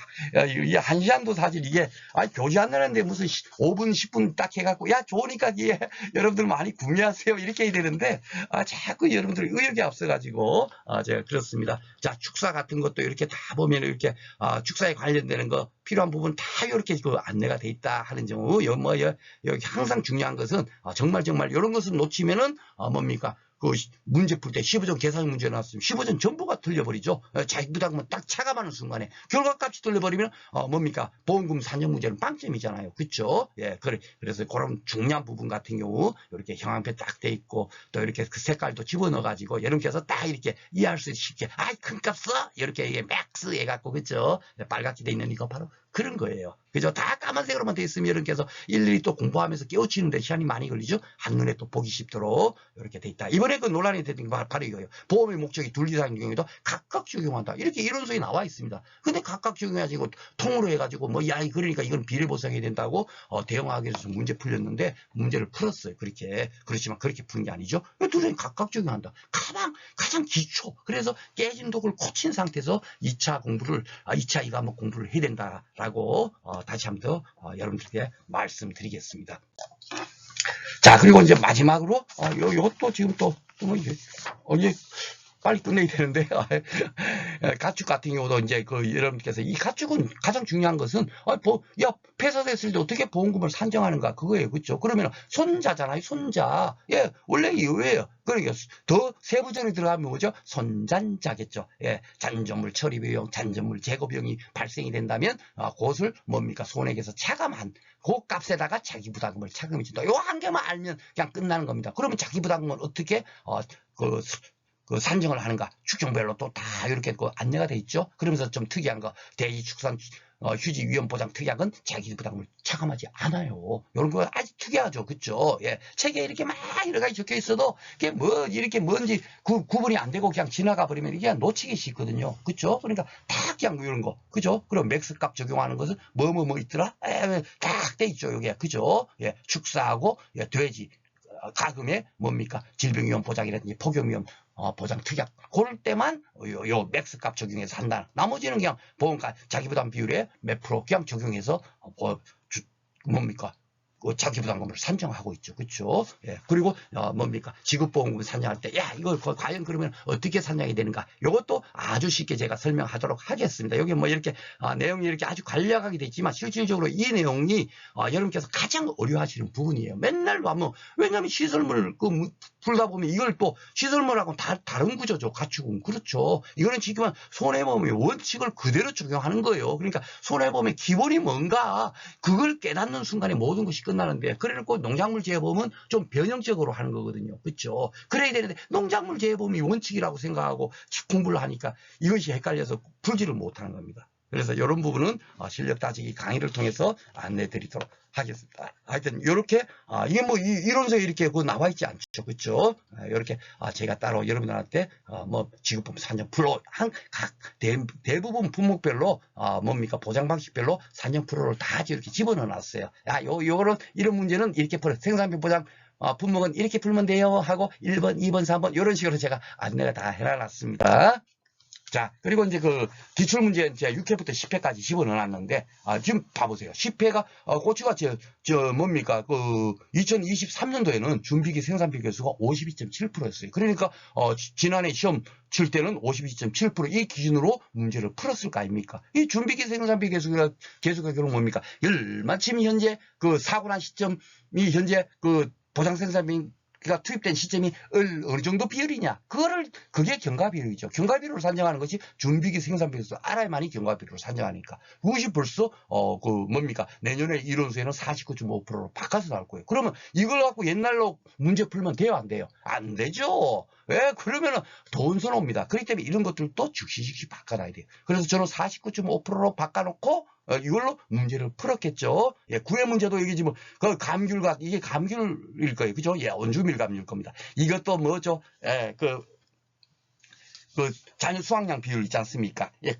이 1시간도 사실 이게 교재 안 나는데 무슨 5분 10분 딱 해갖고 좋으니까 이게 여러분들 많이 구매하세요 이렇게 해야 되는데 자꾸 여러분들 의욕이 앞서가지고 제가 그렇습니다. 자, 축사 같은 것도 이렇게 다 보면 이렇게 축사에 관련되는 거 필요한 부분 다 이렇게 안내가 돼 있다 하는 경우 여기 항상 중요한 것은 정말 이런 것을 놓치면은 뭡니까? 문제 풀 때 15전 계산 문제 나왔으면 15전 전부가 틀려버리죠. 자기부담만 딱 차감하는 순간에 결과값이 틀려버리면 뭡니까? 보험금 산정 문제는 빵점이잖아요. 그렇죠? 예, 그래서 그런 중요한 부분 같은 경우 이렇게 형광펜 딱 돼 있고 또 이렇게 그 색깔도 집어넣어 가지고 여러분께서 딱 이렇게 이해할 수 있게 큰 값 써 이렇게 이게 맥스 해갖고 그렇죠? 빨갛게 돼 있는 이거 바로 그런 거예요. 그죠? 다 까만색으로만 돼 있으면 여러분께서 일일이 또 공부하면서 깨우치는데 시간이 많이 걸리죠? 한눈에 또 보기 쉽도록 이렇게 돼 있다. 이번에 논란이 됐던 게 바로 이거예요. 보험의 목적이 둘 이상인 경우에도 각각 적용한다. 이렇게 이론서에 나와 있습니다. 근데 각각 적용해가지고 통으로 해가지고 그러니까 이건 비례보상이 된다고 대형학에서 문제 풀렸는데 문제를 풀었어요. 그렇지만 그렇게 푸는 게 아니죠. 둘이 각각 적용한다. 가장 기초. 그래서 깨진 독을 고친 상태에서 2차 2 과목 공부를 해야 된다라고 다시 한 번 더 여러분들께 말씀드리겠습니다. 자, 그리고 이제 마지막으로 이것도 지금 또 이제 빨리 끝내야 되는데 가축 같은 경우도 이제 여러분께서 이 가축은 가장 중요한 것은 폐사됐을 때 어떻게 보험금을 산정하는가 그거예요. 그렇죠? 그러면 손자잖아요. 손자. 예, 원래 이거예요. 그러니까 더 세부적으로 들어가면 뭐죠? 손잔자겠죠. 예, 잔존물 처리 비용, 잔존물 제거 비용이 발생이 된다면 그것을 뭡니까? 손해에서 차감한 그 값에다가 자기 부담금을 차감해 준다. 요 한 개만 알면 그냥 끝나는 겁니다. 그러면 자기 부담금은 어떻게 산정을 하는가? 축종별로 또 다 이렇게 안내가 돼 있죠. 그러면서 좀 특이한 거 대리축산 휴지 위험 보장 특약은 자기 부담금을 차감하지 않아요. 이런 거 아주 특이하죠. 그렇죠? 예. 책에 이렇게 막 여러 가지 적혀 있어도 그게 이렇게 뭔지 구분이 안 되고 그냥 지나가 버리면 이게 놓치기 쉽거든요. 그렇죠? 그러니까 다 그냥 이런 거. 그죠? 그럼 맥스값 적용하는 것은 뭐 있더라? 딱 돼 있죠. 이게. 그죠? 예. 축사하고 돼지 가금에 뭡니까? 질병위험 보장이라든지 폭염위험 보장 특약 그럴 때만 요 맥스값 적용해서 한다. 나머지는 그냥 보험가 자기부담 비율에 몇 프로 그냥 적용해서 뭡니까? 자기부담금을 산정하고 있죠. 그렇죠? 예. 그리고 뭡니까? 지급보험금 산정할 때 이걸 과연 그러면 어떻게 산정이 되는가? 이것도 아주 쉽게 제가 설명하도록 하겠습니다. 여기 이렇게 내용이 이렇게 아주 간략하게 돼 있지만 실질적으로 이 내용이 여러분께서 가장 어려워하시는 부분이에요. 맨날 왜냐하면 시설물 풀다 보면 이걸 또 시설물하고 다른 구조죠. 가축은. 그렇죠. 이거는 지금 손해보험의 원칙을 그대로 적용하는 거예요. 그러니까 손해보험의 기본이 뭔가 그걸 깨닫는 순간에 모든 것이 끝나는데, 그래놓고 농작물 재해보험은 좀 변형적으로 하는 거거든요. 그렇죠. 그래야 되는데 농작물 재해보험이 원칙이라고 생각하고 공부를 하니까 이것이 헷갈려서 풀지를 못하는 겁니다. 그래서 이런 부분은 실력 따지기 강의를 통해서 안내 드리도록 하겠습니다. 하여튼 이렇게 이게 뭐 이론서에 이렇게 나와 있지 않죠. 그렇죠? 이렇게 제가 따로 여러분들한테 뭐 지급품 산정 프로 각 대부분 품목별로 뭡니까 보장 방식별로 산정 프로를 다 이렇게 집어넣어 놨어요. 요거는 이런 문제는 이렇게 풀어 생산비 보장 품목은 이렇게 풀면 돼요 하고 1번, 2번, 3번 이런 식으로 제가 안내가 다 해놨습니다. 자, 그리고 이제 그 기출문제 제가 6회부터 10회까지 집어넣어놨는데, 지금 봐보세요. 10회가, 고추가 뭡니까, 2023년도에는 준비기 생산비 개수가 52.7%였어요. 그러니까, 지난해 시험 칠 때는 52.7% 이 기준으로 문제를 풀었을 거 아닙니까? 이 준비기 생산비 개수가 결국 뭡니까? 마침 현재 사고 난 시점이 현재 보상 생산비 가 투입된 시점이 어느 정도 비율이냐? 그게 경과비율이죠. 경과비율을 산정하는 것이 준비기 생산비로서 알아야만이 경과비율을 산정하니까. 그것이 벌써, 뭡니까? 내년에 이론서에는 49.5%로 바꿔서 나올 거예요. 그러면 이걸 갖고 옛날로 문제 풀면 돼요? 안 돼요? 안 되죠. 왜? 그러면은 돈 손옵니다. 그렇기 때문에 이런 것들도 즉시 바꿔놔야 돼요. 그래서 저는 49.5%로 바꿔놓고, 이걸로 문제를 풀었겠죠. 예, 구회 문제도 이게 지금, 감귤각, 이게 감귤일 거예요. 그죠? 예, 원주밀 감귤일 겁니다. 이것도 뭐죠? 예, 자녀 수확량 비율 있지 않습니까? 예,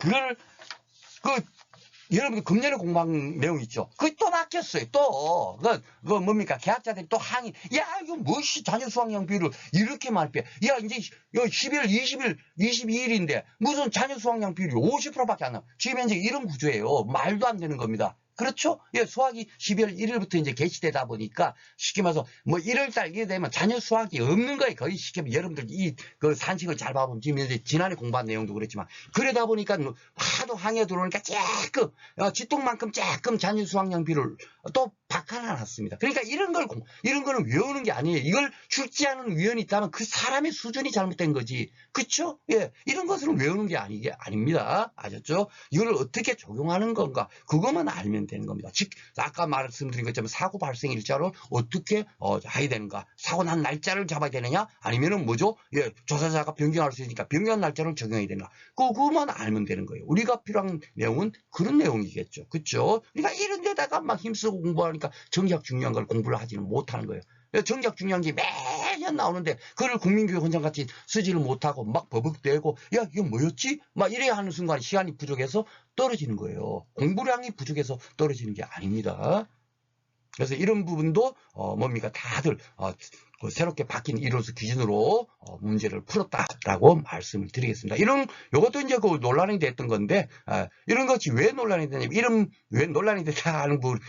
여러분들 금년에 공부한 내용 있죠? 그게 또 바뀌었어요. 또. 뭡니까? 계약자들이 또 항의. 야, 이거 무엇이 자녀 수확량 비율을 이렇게 많이 빼. 야, 이제 11일, 20일, 22일인데 무슨 자녀 수확량 비율이 50%밖에 안 나와. 지금 현재 이런 구조예요. 말도 안 되는 겁니다. 그렇죠? 예, 수학이 12월 1일부터 이제 개시되다 보니까 쉽게 말해서 뭐 1월달 이게 되면 자녀 수학이 없는 거예요. 거의 쉽게 여러분들 산식을 잘 봐보면 지금 이제 지난해 공부한 내용도 그랬지만 그러다 보니까 하도 항해 들어오니까 쥐똥만큼 조금 자녀 수학량 비를 또 바꿔놨습니다. 그러니까 이런 거는 외우는 게 아니에요. 이걸 출제하는 위원이 있다면 그 사람의 수준이 잘못된 거지. 그렇죠? 예, 이런 것은 외우는 게 아닙니다. 아셨죠? 이걸 어떻게 적용하는 건가? 그것만 알면 되는 겁니다. 즉 아까 말씀드린 것처럼 사고 발생 일자를 어떻게 해야 되는가? 사고 난 날짜를 잡아야 되느냐? 아니면은 뭐죠? 예, 조사자가 변경할 수 있으니까 변경한 날짜를 적용해야 되는가? 그것만 알면 되는 거예요. 우리가 필요한 내용은 그런 내용이겠죠. 그렇죠? 그러니까 이런 데다가 막 힘쓰고 공부하니까 정작 중요한 걸 공부를 하지는 못하는 거예요. 정작 중요한 게 매년 나오는데 그걸 국민교육원장같이 쓰지를 못하고 막 버벅대고 야 이게 뭐였지? 막 이래야 하는 순간 시간이 부족해서 떨어지는 거예요. 공부량이 부족해서 떨어지는 게 아닙니다. 그래서 이런 부분도 뭡니까 다들 새롭게 바뀐 이론서 기준으로 문제를 풀었다라고 말씀을 드리겠습니다. 요것도 이제 논란이 됐던 건데, 이런 것이 왜 논란이 되냐면, 왜 논란이 됐다 하는 부분,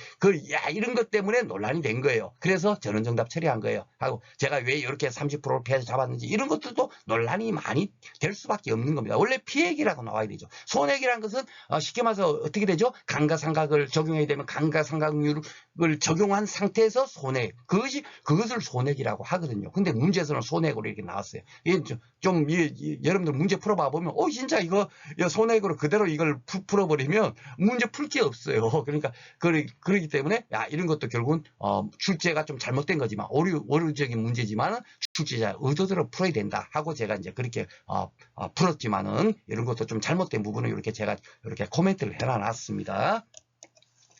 이런 것 때문에 논란이 된 거예요. 그래서 전원정답 처리한 거예요. 하고, 제가 왜 이렇게 30%를 피해서 잡았는지, 이런 것들도 논란이 많이 될 수밖에 없는 겁니다. 원래 피해액이라고 나와야 되죠. 손해액이라는 것은 쉽게 말해서 어떻게 되죠? 감가상각을 적용해야 되면 감가상각률을 적용한 상태에서 손해액. 그것을 손해액이라고 하거든요. 근데 문제에서는 손해액으로 이렇게 나왔어요. 여러분들 문제 풀어봐 보면, 진짜 이거 손해액으로 그대로 이걸 풀어버리면 문제 풀 게 없어요. 그러니까, 그러기 때문에, 이런 것도 결국은, 출제가 좀 잘못된 거지만, 오류적인 문제지만은 출제자 의도대로 풀어야 된다 하고 제가 이제 그렇게, 풀었지만은, 이런 것도 좀 잘못된 부분을 이렇게 제가 이렇게 코멘트를 해놨습니다.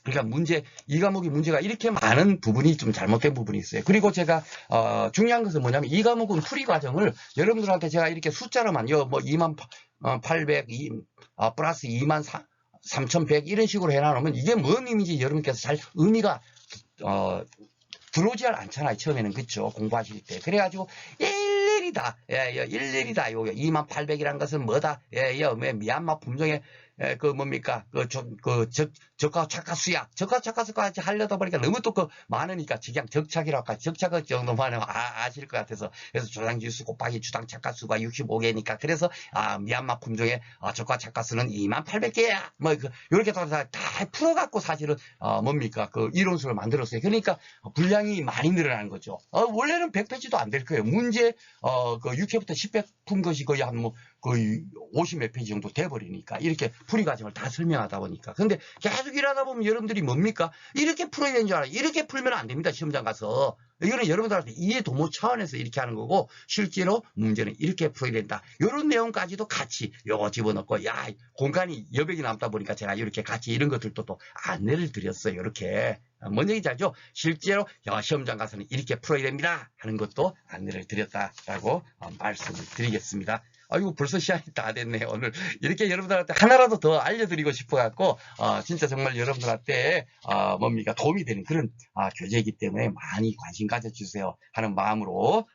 그러니까 이 과목의 문제가 이렇게 많은 부분이 좀 잘못된 부분이 있어요. 그리고 제가, 중요한 것은 뭐냐면 이 과목은 풀이 과정을 여러분들한테 제가 이렇게 숫자로만, 2800, 플러스 23,100 이런 식으로 해놔놓으면 이게 뭔 의미인지 여러분께서 잘 의미가, 들어오지 않잖아요. 처음에는. 그쵸? 공부하실 때. 그래가지고, 일일이다. 일일이다. 2800이란 것은 뭐다. 미얀마 품종의 그 뭡니까 저가 착가수야 저가 착가수까지 하려다 보니까 너무 또 그 많으니까 그냥 적착이라고 할까 적착 정도만 하면 아실 것 같아서 그래서 조장지수 곱하기 주당 착가수가 65개니까 그래서 미얀마 품종의 저가 착가수는 2800개야 뭐 이렇게 다 풀어갖고 사실은 뭡니까 그 이론수를 만들었어요. 그러니까 분량이 많이 늘어나는 거죠. 원래는 100페이지도 안 될 거예요. 문제 그 6회부터 10회 푼 것이 거의 한 뭐 거의 50몇 페이지 정도 돼버리니까 이렇게 풀이 과정을 다 설명하다 보니까 근데 계속 일하다 보면 여러분들이 뭡니까 이렇게 풀어야 되는 줄 알아요. 이렇게 풀면 안 됩니다. 시험장 가서 이거는 여러분들한테 이해 도모 차원에서 이렇게 하는 거고 실제로 문제는 이렇게 풀어야 된다. 이런 내용까지도 같이 요거 집어넣고 야 공간이 여백이 남다 보니까 제가 이렇게 같이 이런 것들도 또 안내를 드렸어요. 이렇게 뭔 얘기인지 알죠? 실제로 시험장 가서는 이렇게 풀어야 됩니다 하는 것도 안내를 드렸다라고 말씀을 드리겠습니다. 아이고 벌써 시간이 다 됐네요. 오늘 이렇게 여러분들한테 하나라도 더 알려드리고 싶어갖고 진짜 정말 여러분들한테 뭡니까 도움이 되는 그런 교재이기 때문에 많이 관심 가져주세요 하는 마음으로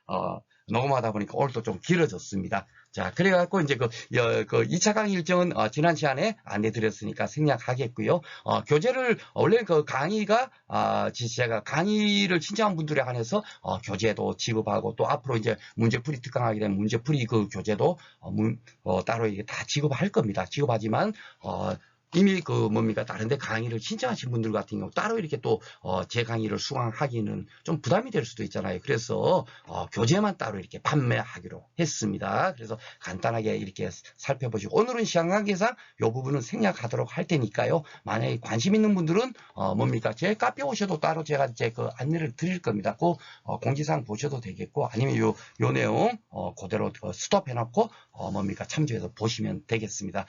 녹음하다 보니까 오늘도 좀 길어졌습니다. 자, 그래갖고 이제 그 2차 강의 일정은 지난 시간에 안내드렸으니까 생략하겠고요. 교재를 원래 그 강의가 제가 강의를 신청한 분들에 한해서 교재도 지급하고 또 앞으로 이제 문제풀이 특강하게 되면 문제풀이 그 교재도 따로 이게 다 지급할 겁니다. 지급하지만 이미 그 뭡니까 다른데 강의를 신청하신 분들 같은 경우 따로 이렇게 또 제 강의를 수강하기는 좀 부담이 될 수도 있잖아요. 그래서 교재만 따로 이렇게 판매하기로 했습니다. 그래서 간단하게 이렇게 살펴보시고 오늘은 시간 관계상 이 부분은 생략하도록 할 테니까요. 만약에 관심 있는 분들은 뭡니까 제 카페 오셔도 따로 제가 이제 그 안내를 드릴 겁니다. 그 공지사항 보셔도 되겠고 아니면 요 내용 그대로 스톱해놓고 뭡니까 참조해서 보시면 되겠습니다.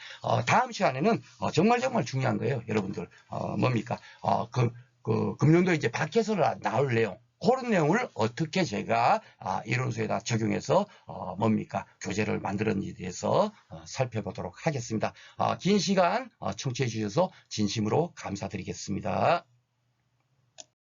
다음 시간에는 정말 중요한 거예요. 여러분들 뭡니까 그 금년도에 이제 밖에서 나올 내용 그런 내용을 어떻게 제가 이론서에다 적용해서 뭡니까 교재를 만들었는지에 대해서 살펴보도록 하겠습니다. 긴 시간 청취해 주셔서 진심으로 감사드리겠습니다.